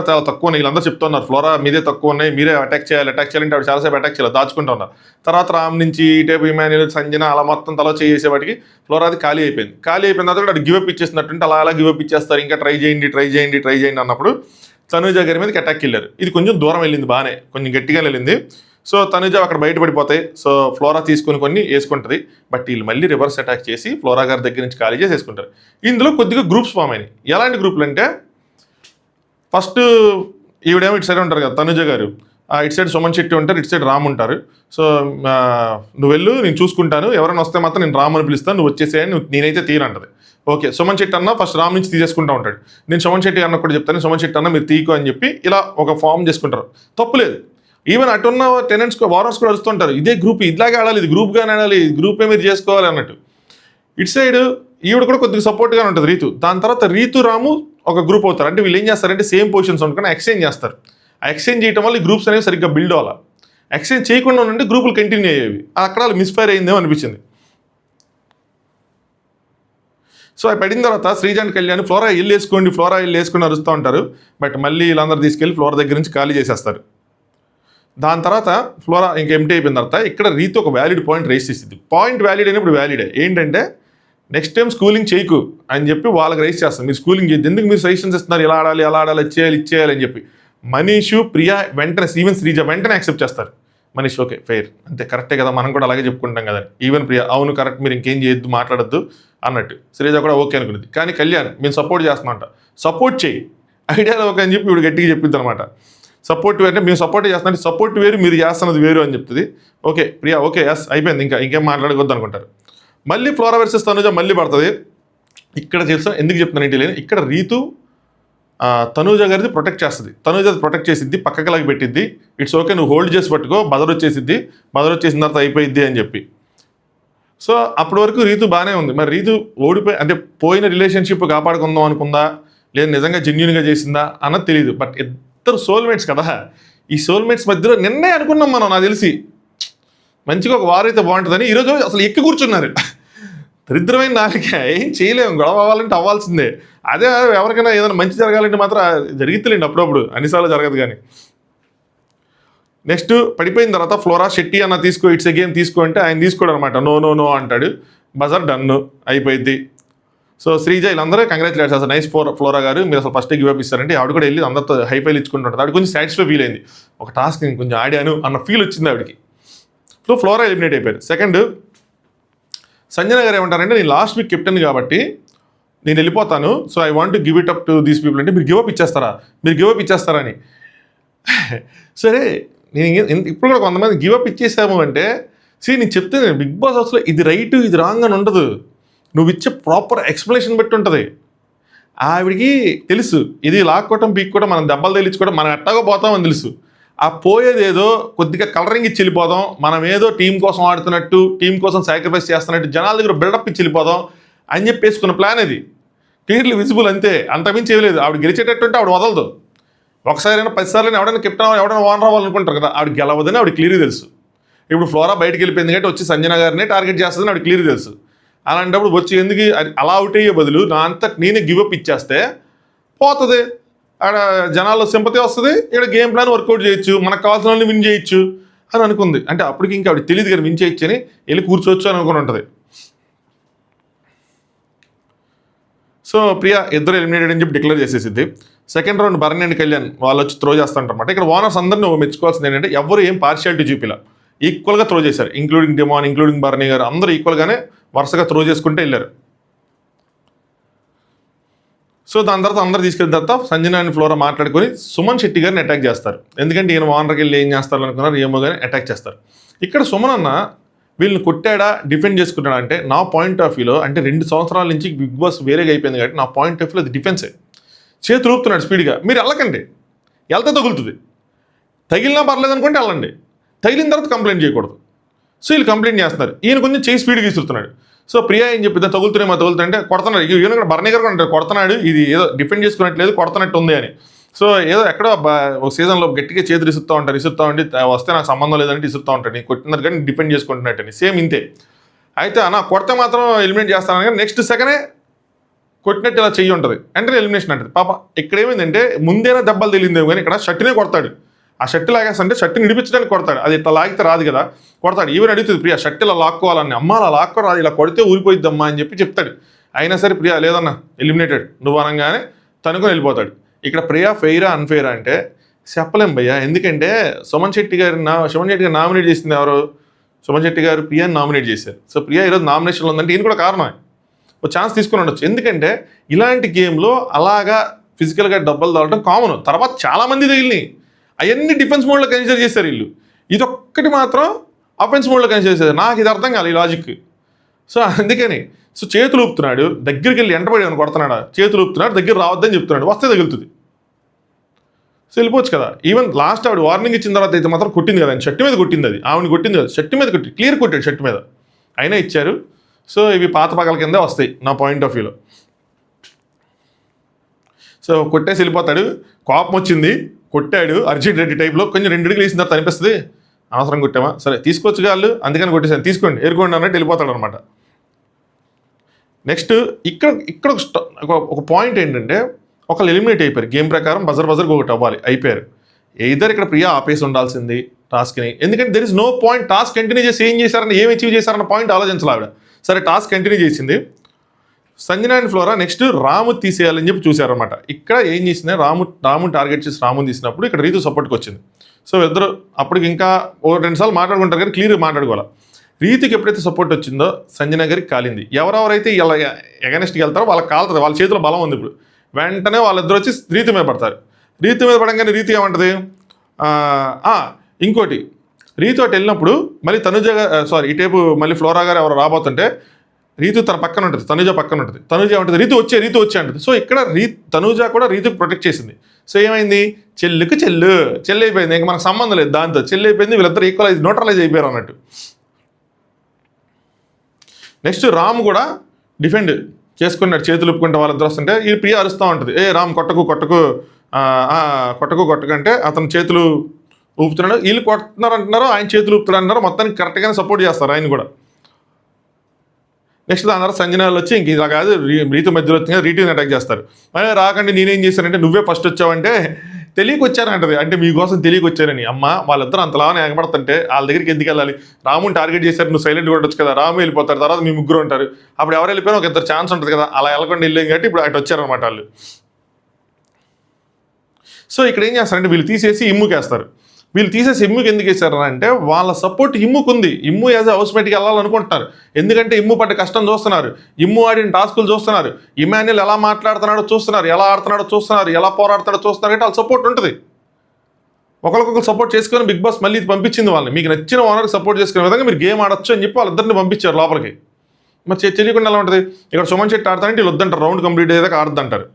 చాలా తక్కువ ఉన్నాయి. వీళ్ళందరూ చెప్తున్నారు ఫ్లోరా మీదే తక్కువ ఉన్నాయి, మీరే అటాక్ చేయాలంటే ఆవిడ చాలాసేపు అటాక్ చేయాలి, దాచుకుంటూ ఉన్నారు. తర్వాత రామ్ నుంచి టైపు ఇమాన్యుల్, సంజన అలా మొత్తం తల చేసేవాటికి ఫ్లోరాది ఖాళీ అయిపోయింది. ఖాళీ అయిపోయిన తర్వాత కూడా గివప్ ఇచ్చేసినట్టుంటే అలా గివప్ ఇచ్చేస్తారు. ఇంకా ట్రై చేయండి అన్నప్పుడు తనూజ గారి మీదకి అటాక్ వెళ్ళారు. ఇది కొంచెం దూరం వెళ్ళింది, బాగానే కొంచెం గట్టిగా వెళ్ళింది. సో తనుజ అక్కడ బయటపడిపోతాయి. సో ఫ్లోరా తీసుకొని కొన్ని వేసుకుంటుంది. బట్ వీళ్ళు మళ్ళీ రివర్స్ అటాక్ చేసి ఫ్లోరా గారి దగ్గర నుంచి ఖాళీ చేసి వేసుకుంటారు. ఇందులో కొద్దిగా గ్రూప్స్ ఫామ్ అయినాయి. ఎలాంటి గ్రూపులు అంటే ఫస్ట్ ఈవిడేమో ఇటు సైడ్ ఉంటారు కదా తనుజ గారు, ఇటు సైడ్ సుమన్ శెట్టి ఉంటారు, ఇటు సైడ్ రామ్ ఉంటారు. సో నువ్వు వెళ్ళు, నేను చూసుకుంటాను, ఎవరైనా వస్తే మాత్రం నేను రామ్ అని పిలుస్తాను, నువ్వు వచ్చేసేయని నేనైతే తీయనంటది. ఓకే, సుమన్ శెట్టి అన్న ఫస్ట్ రామ్ నుంచి తీసేసుకుంటూ ఉంటాడు. నేను సుమన్ శెట్టి అన్న కూడా చెప్తాను, సుమన్ శెట్టి అన్న మీరు తీయకు అని చెప్పి ఇలా ఒక ఫామ్ చేసుకుంటారు. తప్పులేదు. ఈవెన్ అటున్న టెనెంట్స్ వారన్స్ కూడా వస్తుంటారు, ఇదే గ్రూప్ ఇట్లాగే ఆడాలి, ఇది గ్రూప్గానే ఆడాలి, గ్రూపే మీరు చేసుకోవాలి అన్నట్టు. ఇటు సైడ్ ఈవిడ కూడా కొద్దిగా సపోర్ట్గా ఉంటుంది రీతు. దాని తర్వాత రీతు రాము ఒక గ్రూప్ అవుతారు. అంటే వీళ్ళు ఏం చేస్తారంటే సేమ్ పొజిషన్స్ ఉంటుంది ఎక్స్చేంజ్ చేస్తారు. ఆ ఎక్స్చేంజ్ చేయడం వల్ల ఈ గ్రూప్స్ అనేవి సరిగ్గా బిల్డ్ అవ్వాలి. ఎక్స్చేంజ్ చేయకుండా ఉంటే గ్రూపులు కంటిన్యూ అయ్యేవి. అక్కడ వాళ్ళు మిస్ఫైర్ అయిందేమో అనిపించింది. సో అవి పడిన తర్వాత శ్రీజాంత్ కళ్యాణ్ ఫ్లోరా ఇల్లు వేసుకొని అరుస్తూ ఉంటారు. బట్ మళ్ళీ వీళ్ళందరూ తీసుకెళ్ళి ఫ్లోరా దగ్గర నుంచి ఖాళీ చేసేస్తారు. దాని తర్వాత ఫ్లోరా ఇంక ఎంటీ అయిపోయిన తర్వాత ఇక్కడ రీతు ఒక వ్యాలిడ్ పాయింట్ రేస్ చేసింది. పాయింట్ వ్యాలిడ్ అయినప్పుడు వ్యాలిడే. ఏంటంటే నెక్స్ట్ టైం స్కూలింగ్ చేయకు అని చెప్పి వాళ్ళకి రైస్ చేస్తారు. మీరు స్కూలింగ్ చేయద్దు, ఎందుకు మీరు సజెషన్స్ ఇస్తున్నారు, ఇలా ఆడాలి ఇచ్చేయాలి అని చెప్పి. మనీషు ప్రియా వెంటనే, ఈవెన్ శ్రీజ వెంటనే యాక్సెప్ట్ చేస్తారు. మనీష్ ఓకే ఫెయిర్, అంతే కరెక్టే కదా, మనం కూడా అలాగే చెప్పుకుంటాం కదా. ఈవెన్ ప్రియా అవును కరెక్ట్, మీరు ఇంకేం చేయొద్దు, మాట్లాడద్దు అన్నట్టు. శ్రీజ కూడా ఓకే అనుకునేది. కానీ కళ్యాణ్ మేము సపోర్ట్ చేస్తామంట. సపోర్ట్ చేయి, ఐడియాలో ఓకే అని చెప్పి ఇప్పుడు గట్టిగా చెప్పింది అనమాట. సపోర్ట్ అంటే మేము సపోర్ట్ చేస్తాం, సపోర్ట్ వేరు, మీరు చేస్తున్నది వేరు అని చెప్తుంది. ఓకే ప్రియా ఓకే ఎస్ అయిపోయింది, ఇంకేం మాట్లాడకూడదు అనుకుంటారు. మళ్ళీ ఫ్లోరా వర్సెస్ తనుజ మళ్ళీ పడుతుంది. ఇక్కడ చేస్తాం ఎందుకు చెప్తున్నాను ఏంటి లేదు, ఇక్కడ రీతు తనూజ గారిది ప్రొటెక్ట్ చేస్తుంది. తనూజ ప్రొటెక్ట్ చేసిద్ది, పక్కకి లాగి పెట్టిద్ది. ఇట్స్ ఓకే నువ్వు హోల్డ్ చేసి పట్టుకో, బదర్ వచ్చేసిద్ది, బదర్ వచ్చేసిన తర్వాత అయిపోయిద్ది అని చెప్పి. సో అప్పటి వరకు రీతు బాగానే ఉంది. మరి రీతు అంటే పోయిన రిలేషన్షిప్ కాపాడుకుందాం అనుకుందా, లేదా నిజంగా జెన్యూన్గా చేసిందా అన్నది తెలియదు. బట్ ఇద్దరు సోల్మేట్స్ కదా, ఈ సోల్మేట్స్ మధ్యలో నిన్నే అనుకున్నాం మనం, నాకు తెలిసి మంచిగా ఒక వారు అయితే బాగుంటుందని. ఈరోజు అసలు ఎక్కి కూర్చున్నారు. దరిద్రమైన నాలుక, ఏం చేయలేము, గొడవ అవ్వాలంటే అవ్వాల్సిందే. అదే ఎవరికైనా ఏదైనా మంచి జరగాలంటే మాత్రం జరుగుతులేండి, అప్పుడప్పుడు, అన్నిసార్లు జరగదు. కానీ నెక్స్ట్ పడిపోయిన తర్వాత ఫ్లోరా శెట్టి అన్న తీసుకో, ఇట్స్ ఎ గేమ్ తీసుకో అంటే ఆయన తీసుకోడు అనమాట. నో అంటాడు. బజార్ డన్ను అయిపోయింది. సో శ్రీజ వీళ్ళందరూ కంగ్రాచులేట్ చేస్తారు, నైస్ ఫ్లోరా గారు, మీరు అసలు ఫస్ట్ గివ్ అప్ ఇస్తారంటే ఆవిడ కూడా వెళ్ళి అందరితో హైఫైల్ ఇచ్చుకుంటుంటుంది. ఆవిడ కొంచెం సాటిస్ఫై ఫీల్ అయింది, ఒక టాస్క్ నేను కొంచెం ఆడాను అన్న ఫీల్ వచ్చింది ఆవిడకి. సో ఫ్లోరా ఎలిమినేట్ అయిపోయారు. సెకండ్ సంజన గారు ఏమంటారంటే నేను లాస్ట్ వీక్ కెప్టెన్ కాబట్టి నేను వెళ్ళిపోతాను, so I want give it up to these people అంటే మీరు గివ్ అప్ ఇచ్చేస్తారా అని. సరే నేను ఇప్పుడు కూడా కొంతమంది గివ్ అప్ ఇచ్చేసాము అంటే నేను చెప్తే బిగ్ బాస్ హౌస్లో ఇది రైట్ ఇది రాంగ్ అని ఉండదు, నువ్వు ఇచ్చే ప్రాపర్ ఎక్స్ప్లెనేషన్ బట్టి ఉంటుంది. ఆవిడికి తెలుసు ఇది లాక్కోవటం పీక్కోవడం, మనం దెబ్బలు తేలించుకోవడం, మనం ఎట్టాగో పోతామని తెలుసు. ఆ పోయేది ఏదో కొద్దిగా కలరింగ్ ఇచ్చి వెళ్ళిపోదాం, మనం ఏదో టీం కోసం ఆడుతున్నట్టు, టీం కోసం సాక్రిఫైస్ చేస్తున్నట్టు, జనాల దగ్గర బిల్డప్ ఇచ్చి వెళ్ళిపోదాం అని చెప్పి వేసుకున్న ప్లాన్ ఇది. క్లియర్లీ విజిబుల్ అంతే, అంతమించి ఏం లేదు. ఆవిడ గెలిచేటట్టుంటే ఆవిడ వదలదు. ఒకసారైనా 10 సార్లు ఎవడైనా కెప్టెన్ ఎవడైనా ఓనర్ అవ్వాలనుకుంటారు కదా, ఆవిడ గెలవదని ఆవిడ క్లియర్గా తెలుసు. ఇప్పుడు ఫ్లోరా బయటకు వెళ్ళిపోయింది కాబట్టి వచ్చి సంజన గారినే టార్గెట్ చేస్తుందని ఆవిడ క్లియర్గా తెలుసు. అలాంటప్పుడు వచ్చి ఎందుకు అలా అవుట్ అయ్యే బదులు నా అంతా నేనే గివప్ ఇచ్చేస్తే పోతుంది, ఆడ జనాల్లో సింపతి వస్తుంది, ఇక్కడ గేమ్ ప్లాన్ వర్కౌట్ చేయొచ్చు, మనకు కావాల్సిన వాళ్ళని విన్ చేయొచ్చు అని అనుకుంది. అంటే అప్పటికి ఇంకా ఆవిడ తెలియదు కదా విన్ చేయొచ్చు అని, వెళ్ళి కూర్చోవచ్చు అని అనుకుని ఉంటుంది. సో ప్రియా ఇద్దరు ఎలిమినేటెడ్ అని చెప్పి డిక్లేర్ చేసేసింది. Second round Bharani and Kalyan వాళ్ళు వచ్చి త్రో చేస్తారంటమాట. ఇక్కడ ఓనర్స్ అందరినీ మెచ్చుకోవాల్సింది ఏంటంటే ఎవరు ఏం పార్షియాలిటీ చూపిలా, ఈక్వల్గా త్రో చేశారు. ఇంక్లూడింగ్ డిమాన్, ఇంక్లూడింగ్ భరణి గారు, అందరూ ఈక్వల్గానే వరుసగా త్రో చేసుకుంటే వెళ్ళారు. సో దాని తర్వాత అందరూ తీసుకెళ్ళిన తర్వాత సంజన అండ్ ఫ్లోరా మాట్లాడుకొని సుమన్ శెట్టి గారిని అటాక్ చేస్తారు. ఎందుకంటే ఈయన ఓనర్కి వెళ్ళి ఏం చేస్తారు అనుకున్నారు, ఏమో కానీ అటాక్ చేస్తారు. ఇక్కడ సుమన్ అన్న వీళ్ళని కొట్టాడా డిఫెండ్ చేసుకుంటాడా అంటే నా పాయింట్ ఆఫ్ వ్యూలో, అంటే 2 సంవత్సరాల నుంచి బిగ్ బాస్ వేరేగా అయిపోయింది కాబట్టి నా పాయింట్ ఆఫ్ వ్యూలో అది డిఫెన్సే. చేతులు ఊపుతున్నాడు స్పీడ్గా, మీరు వెళ్ళకండి, వెళ్తే తగులుతుంది, తగిలినా పర్లేదు అనుకుంటే వెళ్ళండి, తగిలిన తర్వాత కంప్లైంట్ చేయకూడదు. సో వీళ్ళు కంప్లైంట్ చేస్తున్నారు, ఈయన కొంచెం చేయి స్పీడ్గా ఇస్తున్నాడు. సో ప్రియా ఏం చెప్పింది, తగులుతుంటే కొడుతున్నాడు. ఈయన కూడా భరణి గారు అంటారు కొడుతున్నాడు, ఇది ఏదో డిఫెండ్ చేసుకున్నట్లేదు కొడుతున్నట్టు ఉంది అని. సో ఏదో ఎక్కడో ఒక సీజన్లో గట్టిగా చేతులు ఇసురుతూ ఉండి వస్తే నాకు సంబంధం లేదంటే ఇసురుతూ ఉంటాడు, నీకు కొట్టినారు కానీ డిఫెండ్ చేసుకుంటున్నట్టు అని. సేమ్ ఇంతే. అయితే అన్న కొడితే మాత్రం ఎలిమినేట్ చేస్తాను కానీ నెక్స్ట్ సెకండే కొట్టినట్టు ఇలా చెయ్యి ఉంటుంది అంటే ఎలిమినేషన్ అంటది. పాప ఇక్కడ ఏమైందంటే ముందేనా దెబ్బలు తెలియదేమో కానీ ఇక్కడ షర్ట్నే కొడతాడు. ఆ షర్ట్ లాగేస్తుంటే షర్ట్ని నిడిపించడానికి కొడతాడు. అది ఇట్లా లాగితే రాదు కదా, కొడతాడు. ఈవెన్ అడుగుతుంది ప్రియా షర్ట్ ఇలా లాక్కోవాలని, అమ్మ అలా లాక్కోరాదు, ఇలా కొడితే ఊరిపోయిద్దమ్మా అని చెప్తాడు. అయినా సరే ప్రియా లేదన్నా ఎలిమినేటెడ్ నువ్వు అనగానే తనుకొని వెళ్ళిపోతాడు. ఇక్కడ ప్రియా ఫెయిరా అన్ఫెయిరా అంటే చెప్పలేం భయ్యా. ఎందుకంటే సుమన్ శెట్టి గారు నామినేట్ చేసింది ఎవరు? సుమన్ శెట్టి గారు ప్రియాని నామినేట్ చేశారు. సో ప్రియా ఈరోజు నామినేషన్లో ఉందంటే ఈయన కూడా కారణమే, ఒక ఛాన్స్ తీసుకుని ఉండొచ్చు. ఎందుకంటే ఇలాంటి గేమ్లో అలాగా ఫిజికల్గా డబ్బులు తగలడం కామన్. తర్వాత చాలామంది తగిలినాయి, అవన్నీ డిఫెన్స్ మోడ్లో కన్సిడర్ చేశారు వీళ్ళు. ఇదొక్కటి మాత్రం అఫెన్స్ మోడ్లో కన్సిడర్ చేశారు. నాకు ఇది అర్థం కాదు ఈ లాజిక్. సో అందుకని సో చేతులు ఊపుతున్నాడు, దగ్గరికి వెళ్ళి ఎంటబడి అని కొడుతున్నాడా, చేతులు ఊపుతున్నాడు, దగ్గర రావద్దని చెప్తున్నాడు, వస్తే తగులుతుంది. సో వెళ్ళిపోవచ్చు కదా. ఈవెన్ లాస్ట్ ఆవిడ వార్నింగ్ ఇచ్చిన తర్వాత అయితే మాత్రం కొట్టింది కదా, షర్ట్ మీద కొట్టింది, అది ఆవిడ కొట్టింది కదా, షర్ట్ మీద కొట్టి క్లియర్ కొట్టాడు షర్ట్ మీద, అయినా ఇచ్చారు. సో ఇవి పాత పగల కిందే వస్తాయి నా పాయింట్ ఆఫ్ వ్యూలో. సో కొట్టేసి వెళ్ళిపోతాడు, కోపం వచ్చింది, కొట్టాడు అర్జున్ రెడ్డి టైప్లో. కొంచెం 2 అడుగులు వేసిన తర్వాత అనిపిస్తుంది అనవసరం కొట్టామా, సరే తీసుకొచ్చు వాళ్ళు అందుకని కొట్టేసాను, తీసుకోండి ఎరుకోండి అన్నట్టు వెళ్ళిపోతాడు అనమాట. నెక్స్ట్ ఇక్కడ ఒక పాయింట్ ఏంటంటే ఒకళ్ళు ఎలిమినేట్ అయిపోయారు, గేమ్ ప్రకారం బజర్ ఒకటి అవ్వాలి, అయిపోయారు. ఇద్దరు ఇక్కడ ప్రియా ఆపేసి ఉండాల్సింది టాస్క్ని. ఎందుకంటే there is no point task continue చేసి ఏం చేశారని, ఏం అచీవ్ చేశారన్న పాయింట్ ఆలోచించాలి ఆవిడ. సరే టాస్క్ కంటిన్యూ చేసింది. సంజన అండ్ ఫ్లోరా నెక్స్ట్ రాము తీసేయాలని చెప్పి చూశారనమాట. ఇక్కడ ఏం చేసింది, రాము టార్గెట్ చేసి రాముని తీసినప్పుడు ఇక్కడ రీతు సపోర్ట్కి వచ్చింది. సో ఇద్దరు అప్పటికి ఇంకా 2 సార్లు మాట్లాడుకుంటారు కానీ క్లియర్గా మాట్లాడుకోవాలి. రీతికి ఎప్పుడైతే సపోర్ట్ వచ్చిందో సంజన గారికి కాలింది. ఎవరెవరైతే ఇలా ఎగనెస్ట్కి వెళ్తారో వాళ్ళకి కాలుతుంది, వాళ్ళ చేతిలో బలం ఉంది. ఇప్పుడు వెంటనే వాళ్ళిద్దరు వచ్చి రీతి మీద పడతారు. రీతి మీద పడంగానే రీతి ఏమంటుంది, ఇంకోటి రీతు అటు వెళ్ళినప్పుడు మళ్ళీ ఇటేపు మళ్ళీ ఫ్లోరా గారు ఎవరు రాబోతుంటే రీతు తన పక్కన ఉంటుంది, తనుజ పక్కన ఉంటుంది. తనుజ ఉంటుంది రీతు వచ్చే అంటుంది. సో ఇక్కడ తనుజ కూడా రీతుకి ప్రొటెక్ట్ చేసింది. సో ఏమైంది, చెల్లుకి చెల్లు అయిపోయింది, ఇంకా మనకు సంబంధం లేదు దాంతో, చెల్లి అయిపోయింది, వీళ్ళిద్దరు న్యూట్రలైజ్ అయిపోయారు అన్నట్టు. నెక్స్ట్ రామ్ కూడా డిఫెండ్ చేసుకున్నాడు, చేతులు ఒప్పుకుంటే వాళ్ళిద్దరు వస్తుంటే ఈ ప్రియ అరుస్తూ ఉంటుంది, రామ్ కొట్టకు అంటే అతను చేతులు ఊపుతున్నాడు, వీళ్ళు కొడుతున్నారు అంటున్నారు, ఆయన చేతులు ఊపుతున్నాడు అంటున్నారు, మొత్తానికి కరెక్ట్గానే సపోర్ట్ చేస్తారు ఆయన కూడా. నెక్స్ట్ దాని తర్వాత సంజనాలు వచ్చి ఇంక ఇలా కాదు రీతు మధ్యలో వచ్చింది రీతిని అటాక్ చేస్తారు. మరి రాకండి నేనేం చేశానంటే నువ్వే ఫస్ట్ వచ్చావంటే తెలియక వచ్చానంటది, అంటే మీకోసం తెలియక వచ్చారని. అమ్మ వాళ్ళిద్దరు అంతలానే ఎగబడుతుంటే వాళ్ళ దగ్గరికి ఎందుకు వెళ్ళాలి, రాముని టార్గెట్ చేశారు, నువ్వు సైలెంట్ కొట్టచ్చు కదా, రాము వెళ్ళిపోతారు, తర్వాత మీ ముగ్గురు ఉంటారు, అప్పుడు ఎవరు వెళ్ళిపోయినా ఒక 2 ఛాన్స్ ఉంటుంది కదా, అలా వెళ్ళకుండా వెళ్ళాం కాబట్టి ఇప్పుడు అటు వచ్చారనమాట వాళ్ళు. సో ఇక్కడ ఏం చేస్తారంటే వీళ్ళు తీసేసి ఇమ్ముకేస్తారు. వీళ్ళు తీసేసి ఇమ్ముకి ఎందుకు వేశారు అంటే వాళ్ళ సపోర్ట్ ఇమ్ముకు ఉంది, ఇమ్ము యాజ్ హౌస్మేట్కి వెళ్ళాలనుకుంటున్నారు. ఎందుకంటే ఇమ్ము పడ్డ కష్టం చూస్తున్నారు, ఇమ్ము ఆడిన టాస్కులు చూస్తున్నారు, ఇమాన్యుల్ ఎలా మాట్లాడుతున్నాడో చూస్తున్నారు, ఎలా ఆడుతున్నాడో చూస్తున్నారు, ఎలా పోరాడుతాడో చూస్తున్నారు. అంటే వాళ్ళ సపోర్ట్ ఉంటుంది, ఒకరికొకరు సపోర్ట్ చేసుకొని బిగ్ బాస్ మళ్ళీ పంపించింది వాళ్ళని, మీకు నచ్చిన ఓనర్కి సపోర్ట్ చేసుకునే విధంగా మీరు గేమ్ ఆడొచ్చు అని చెప్పి వాళ్ళిద్దరిని పంపించారు లోపలికి. మరి తెలియకుండా ఎలా ఉంటుంది, ఇక్కడ సుమన్ శెట్టి ఆడతానంటే వీళ్ళు వద్దంటారు, రౌండ్ కంప్లీట్ అయ్యేదాకా ఆడద్దంటారు.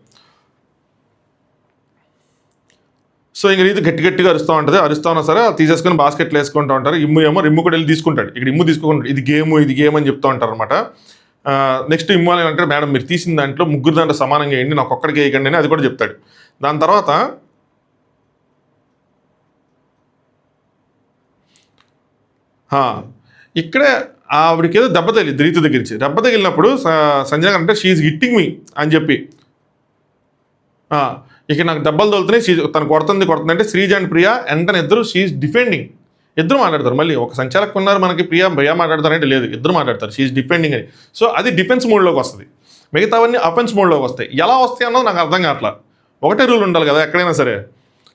సో ఇంక రీతి గట్టిగా అరుస్తూ ఉంటుంది, అరుస్తూ ఉన్నా సరే తీసేసుకొని బాస్కెట్లు వేసుకుంటూ ఉంటారు. ఇమ్ము కూడా వెళ్ళి తీసుకుంటాడు, ఇక్కడ ఇమ్ము తీసుకుంటాడు, ఇది గేమ్ అని చెప్తూ ఉంటారు అనమాట. నెక్స్ట్ ఇమ్ము అని అంటే మేడం మీరు తీసిన దాంట్లో 3 దాంట్లో సమానంగా వేయండి, నాకు ఒక్కడికి వేయకండి అని అది కూడా చెప్తాడు. దాని తర్వాత ఇక్కడే ఆవిడకి ఏదో దెబ్బ తగిలింది రీతు దగ్గర నుంచి. దెబ్బ తగిలినప్పుడు సంజన అంటే షీఈ్ హిట్టింగ్ మీ అని చెప్పి ఇక నాకు దెబ్బలు తోలుతున్నాయి, తను కొడుతుంది అంటే శ్రీజ అండ్ ప్రియా వెంటనే ఇద్దరు షీఈ్ డిఫెండింగ్, ఇద్దరు మాట్లాడతారు. మళ్ళీ ఒక సంచాలకులు ఉన్నారు మనకి, ప్రియా మాట్లాడతారంటే లేదు, ఇద్దరు మాట్లాడతారు షీఈ్ డిఫెండింగ్ అని. సో అది డిఫెన్స్ మోడ్లోకి వస్తుంది, మిగతావన్నీ అఫెన్స్ మోడ్లోకి వస్తాయి. ఎలా వస్తాయి అన్నది నాకు అర్థం కావట్లా. ఒకటే రూల్ ఉండాలి కదా ఎక్కడైనా సరే.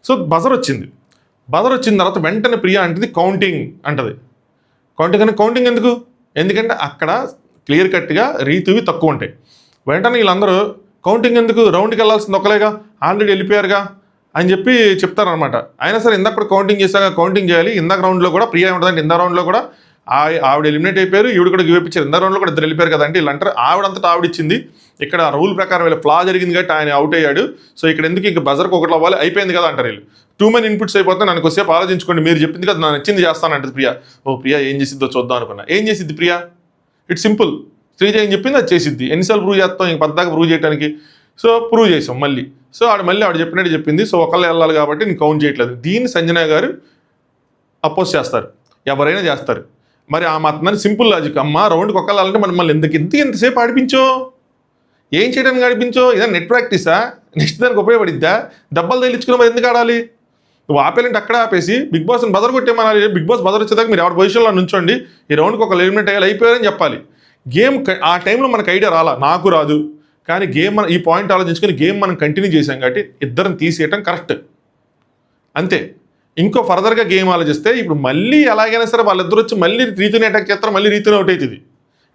సో బజర్ వచ్చిన తర్వాత వెంటనే ప్రియా అంటది కౌంటింగ్ అంటది. కౌంటింగ్ ఎందుకంటే అక్కడ క్లియర్ కట్గా రీతువి తక్కువ ఉంటాయి. వెంటనే వీళ్ళందరూ కౌంటింగ్ ఎందుకు, రౌండ్కి వెళ్ళాల్సింది ఒకలేగా, ఆల్రెడీ వెళ్ళిపోయారుగా అని చెప్పి చెప్తారనమాట. అయినా సరే ఇందాక కూడా కౌంటింగ్ చేయాలి. ఇందాక రౌండ్లో కూడా ప్రియా ఉంటుందంటే ఇందాక రౌండ్లో కూడా ఆవిడ ఎలిమినేట్ అయిపోయారు, ఈవిడ కూడా గివేపించారు. ఇందాక రౌండ్లో కూడా 2 వెళ్ళిపోయారు కదా అంటే వీళ్ళు అంటారు ఆవిడంతటా ఆవిడిచ్చింది. ఇక్కడ రూల్ ప్రకారం వీళ్ళ ఫ్లా జరిగింది కాబట్టి ఆయన అవుట్ అయ్యాడు. సో ఇక్కడ ఎందుకు ఇంక బజర్కి ఒకటి అవ్వాలి, అయిపోయింది కదా అంటారు వీళ్ళు. 2 many ఇన్పుట్స్ అయిపోతే నన్ను కొద్దిసేపు ఆలోచించుకోండి, మీరు చెప్పింది కదా నాకు నచ్చింది చేస్తానంటది ప్రియా. ప్రియా ఏం చేసిద్దో చూద్దాం అనుకున్నా. ఏం చేసిద్ది ప్రియా, ఇట్స్ సింపుల్, శ్రీజ ఏం చెప్పింది అది చేసిద్ది. ఎన్నిసార్లు ప్రూవ్ చేస్తాం, ఇంక పద్దాకా ప్రూవ్ చేయడానికి. సో ప్రూవ్ చేసాం మళ్ళీ. సో ఆవిడ చెప్పినట్టు చెప్పింది. సో ఒకళ్ళు వెళ్ళాలి కాబట్టి నేను కౌంట్ చేయట్లేదు. దీన్ని సంజన గారు అపోజ్ చేస్తారు, ఎవరైనా చేస్తారు. మరి ఆ మాత్రాన్ని సింపుల్ లాజిక్, అమ్మ రౌండ్కి ఒకళ్ళు వెళ్ళాలంటే మళ్ళీ ఎంతసేపు ఆడిపించో, ఏం చేయడానికి ఆడిపించో ఇదే నెట్ ప్రాక్టీసా, నెక్స్ట్ దానికి ఉపయోగపడిద్దా? దెబ్బలు తగిలించుకుని మరి ఎందుకు ఆడాలి? నువ్వు ఆపేలంటే అక్కడ ఆపేసి బిగ్ బాస్ని బదర్ కొట్టేమనాలి. బిగ్ బాస్ బదర్ వచ్చేదాకా మీరు ఎవరి పొజిషన్లో నుంచోండి, ఈ రౌండ్కి ఒక ఎలిమినేట్ అయ్యాలి, అయిపోయారని చెప్పాలి. గేమ్ ఆ టైంలో మనకు ఐడియా రాలా, నాకు రాదు, కానీ గేమ్ ఈ పాయింట్ ఆలోచించుకొని గేమ్ మనం కంటిన్యూ చేసాం కాబట్టి ఇద్దరిని తీసేయటం కరెక్ట్ అంతే. ఇంకో ఫర్దర్గా గేమ్ ఆలోచిస్తే ఇప్పుడు మళ్ళీ ఎలాగైనా సరే వాళ్ళిద్దరు వచ్చి మళ్ళీ రీతిని అటాక్ చేస్తారు, మళ్ళీ రీతిని అవుట్ అవుతుంది.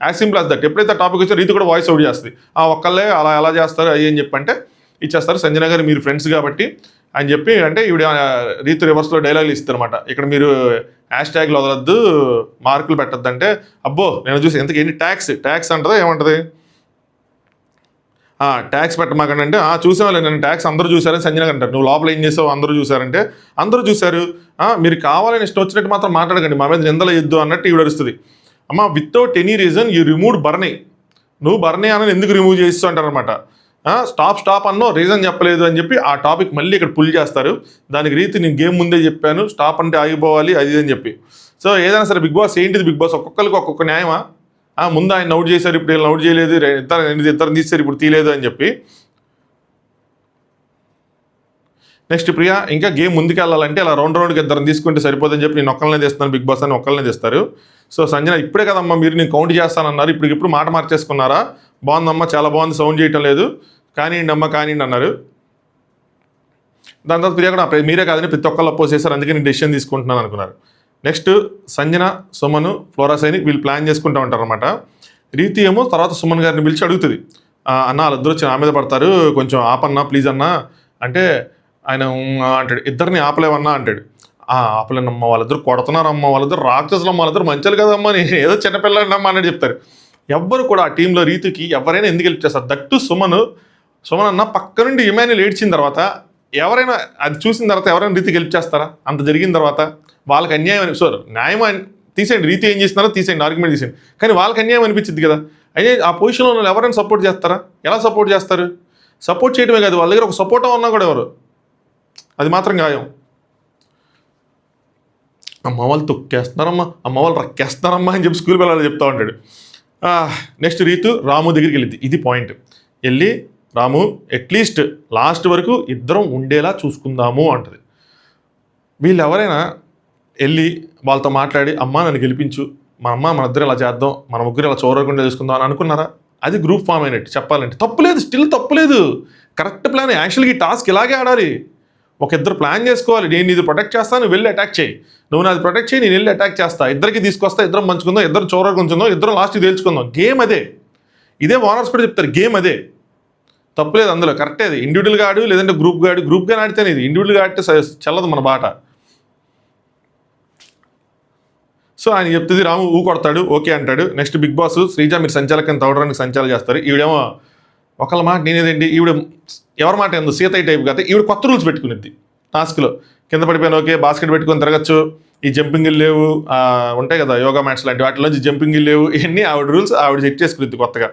As simple as that. ఎప్పుడైతే టాపిక్ వచ్చో రీతి కూడా వాయిస్ అవుట్ చేస్తుంది, ఒక్కళ్ళే అలా ఎలా చేస్తారు అయ్యి అని చెప్పంటే ఇచ్చేస్తారు. సంజన గారు మీరు ఫ్రెండ్స్ కాబట్టి అని చెప్పి అంటే ఈవిడ రీతి రివర్స్లో డైలాగులు ఇస్తారు అనమాట. ఇక్కడ మీరు హ్యాష్ ట్యాగ్లు వదలొద్దు, మార్కులు పెట్టద్దు అంటే, అబ్బో నేను చూసి ఎంతకి ఏంటి ట్యాక్స్ అంటదా ఏమంటది, ట్యాక్స్ పెట్టమాకండి. చూసేవాళ్ళు నేను ట్యాక్స్ అందరూ చూసారని సంజన అంటారు. నువ్వు లోపల ఏం చేసావు అందరూ చూసారంటే, అందరూ చూశారు, మీరు కావాలని ఇష్టం వచ్చినట్టు మాత్రం మాట్లాడకండి, మా మీద నిందలు ఇద్దు అన్నట్టు ఈవిడ అరుస్తుంది. అమ్మ without any reason you removed Bharani, నువ్వు బర్నీ అని ఎందుకు రిమూవ్ చేస్తూ అంటారనమాట. స్టాప్ అన్నో రీజన్ చెప్పలేదు అని చెప్పి ఆ టాపిక్ మళ్ళీ ఇక్కడ పుల్ చేస్తారు. దానికి రీతి నేను గేమ్ ముందే చెప్పాను, స్టాప్ అంటే ఆగిపోవాలి అది అని చెప్పి. సో ఏదైనా సరే బిగ్ బాస్ ఏంటిది, బిగ్ బాస్ ఒక్కొక్కరికి ఒక్కొక్క న్యాయమా? ముందు ఆయన అవుట్ చేశారు, ఇప్పుడు వీళ్ళని అవుట్ చేయలేదు, ఇద్దరు తీశారు ఇప్పుడు తీయలేదు అని చెప్పి. నెక్స్ట్ ప్రియా ఇంకా గేమ్ ముందుకు వెళ్ళాలంటే ఇలా రౌండ్కి ఇద్దరు తీసుకుంటే సరిపోదని చెప్పి నేను ఒక్కళ్ళనే తీస్తాను బిగ్ బాస్ అని ఒక్కళ్ళనే తీస్తారు. సో సంజన ఇప్పుడే కదమ్మా మీరు నేను కౌంట్ చేస్తానన్నారు, ఇప్పుడు మాట మార్చేసుకున్నారా? బాగుందమ్మా, చాలా బాగుంది, సౌండ్ చేయటం లేదు, కానివ్వండి అమ్మ కానివ్వండి అన్నారు. దాని తర్వాత ప్రియా కూడా మీరే కాదని ప్రతి ఒక్కళ్ళు అపోజ్ చేశారు, అందుకే నేను డెసిషన్ తీసుకుంటున్నాను అనుకున్నారు. నెక్స్ట్ సంజన, సుమన్, ఫ్లోరా సైని వీళ్ళు ప్లాన్ చేసుకుంటూ ఉంటారు అనమాట. రీతి ఏమో తర్వాత సుమన్ గారిని పిలిచి అడుగుతుంది, అన్న వాళ్ళిద్దరు వచ్చి నా మీద పడతారు, కొంచెం ఆపన్నా ప్లీజ్ అన్నా అంటే ఆయన అంటాడు, ఇద్దరిని ఆపలేవన్నా అంటాడు. ఆపలేనమ్మా, వాళ్ళిద్దరు కొడుతున్నారమ్మా, వాళ్ళిద్దరు రాక్షసులమ్మ, వాళ్ళిద్దరు మంచాలు కదమ్మా, నేను ఏదో చిన్నపిల్లండమ్మా అన్నట్టు చెప్తారు. ఎవ్వరు కూడా ఆ టీంలో రీతికి ఎవరైనా ఎందుకు హెల్ప్ చేస్తారు? దట్టు సుమన్ అన్న పక్క నుండి ఇమాన్యుల్ ఏడ్చిన తర్వాత ఎవరైనా అది చూసిన తర్వాత ఎవరైనా రీతికి హెల్ప్ చేస్తారా? అంత జరిగిన తర్వాత వాళ్ళకి అన్యాయం అని న్యాయం తీసేయండి, రీతి ఏం చేస్తున్నారో తీసేయండి, ఆర్గ్యుమెంట్ తీసేయండి, కానీ వాళ్ళకి అన్యాయం అనిపించింది కదా. అయితే ఆ పొజిషన్లో వాళ్ళు ఎవరైనా సపోర్ట్ చేస్తారా? ఎలా సపోర్ట్ చేస్తారు? సపోర్ట్ చేయడమే కాదు, వాళ్ళ దగ్గర ఒక సపోర్ట్ ఉన్నా కూడా ఎవరు, అది మాత్రం గాయం. అమ్మ వాళ్ళు తొక్కేస్తున్నారమ్మా, అమ్మ వాళ్ళు రక్కేస్తున్నారమ్మా అని చెప్పి స్కూల్ పిల్లలు చెప్తా ఉంటాడు. నెక్స్ట్ రీతు రాము దగ్గరికి వెళ్ళింది, ఇది పాయింట్. వెళ్ళి రాము అట్లీస్ట్ లాస్ట్ వరకు ఇద్దరం ఉండేలా చూసుకుందాము అంటది. వీళ్ళు ఎవరైనా వెళ్ళి వాళ్ళతో మాట్లాడి అమ్మ నన్ను గెలిపించు, మన ఇద్దరు ఇలా చేద్దాం, మన ముగ్గురు ఇలా చూడకుండా చేసుకుందాం అని అనుకున్నారా? అది గ్రూప్ ఫామ్ అయినట్టు చెప్పాలంటే. తప్పులేదు, స్టిల్ తప్పులేదు, కరెక్ట్ ప్లాన్. యాక్చువల్గా ఈ టాస్క్ ఇలాగే ఆడాలి. ఒక ఇద్దరు ప్లాన్ చేసుకోవాలి, నేను ఇది ప్రొటెక్ట్ చేస్తాను, నువ్వు వెళ్ళి అటాక్ చేయి, నువ్వు నాది ప్రొటెక్ట్ చేయి, నేను వెళ్ళి అటాక్ చేస్తా, ఇద్దరికి తీసుకొస్తా, ఇద్దరం పంచుకుందాం, ఇద్దరు చూడకుండా ఉంచుకుందాం, ఇద్దరం లాస్ట్కి తేల్చుకుందాం. గేమ్ అదే, ఇదే ఓనర్స్ కూడా చెప్తారు, గేమ్ అదే, తప్పులేదు అందులో, కరెక్టే. అది ఇండివిజువల్గా ఆడు లేదంటే గ్రూప్గా ఆడితేనే, ఇది ఇండివిజువల్గా ఆడితే చల్లదు మన బాట. సో ఆయన చెప్తుంది, రాము ఊ కొడతాడు, ఓకే అంటాడు. నెక్స్ట్ బిగ్ బాస్ శ్రీజ మీరు సంచాలకం తవ్వడానికి సంచాలు చేస్తారు. ఈవిడేమో ఒకళ్ళ మాట నేనేదండి, ఈవిడ ఎవరి మాట ఏందో సీతయ్య టైప్ కాదు, ఈవిడ కొత్త రూల్స్ పెట్టుకునిద్ది టాస్క్లో. కింద పడిపోయాను ఓకే, బాస్కెట్ పెట్టుకొని తిరగచ్చు, ఈ జంపింగ్లు లేవు, ఉంటాయి కదా యోగా మ్యాట్స్ లాంటి వాటిలోంచి జంపింగ్లు లేవు, ఇవన్నీ ఆవిడ రూల్స్ ఆవిడ సెట్ చేసుకునిద్ది కొత్తగా.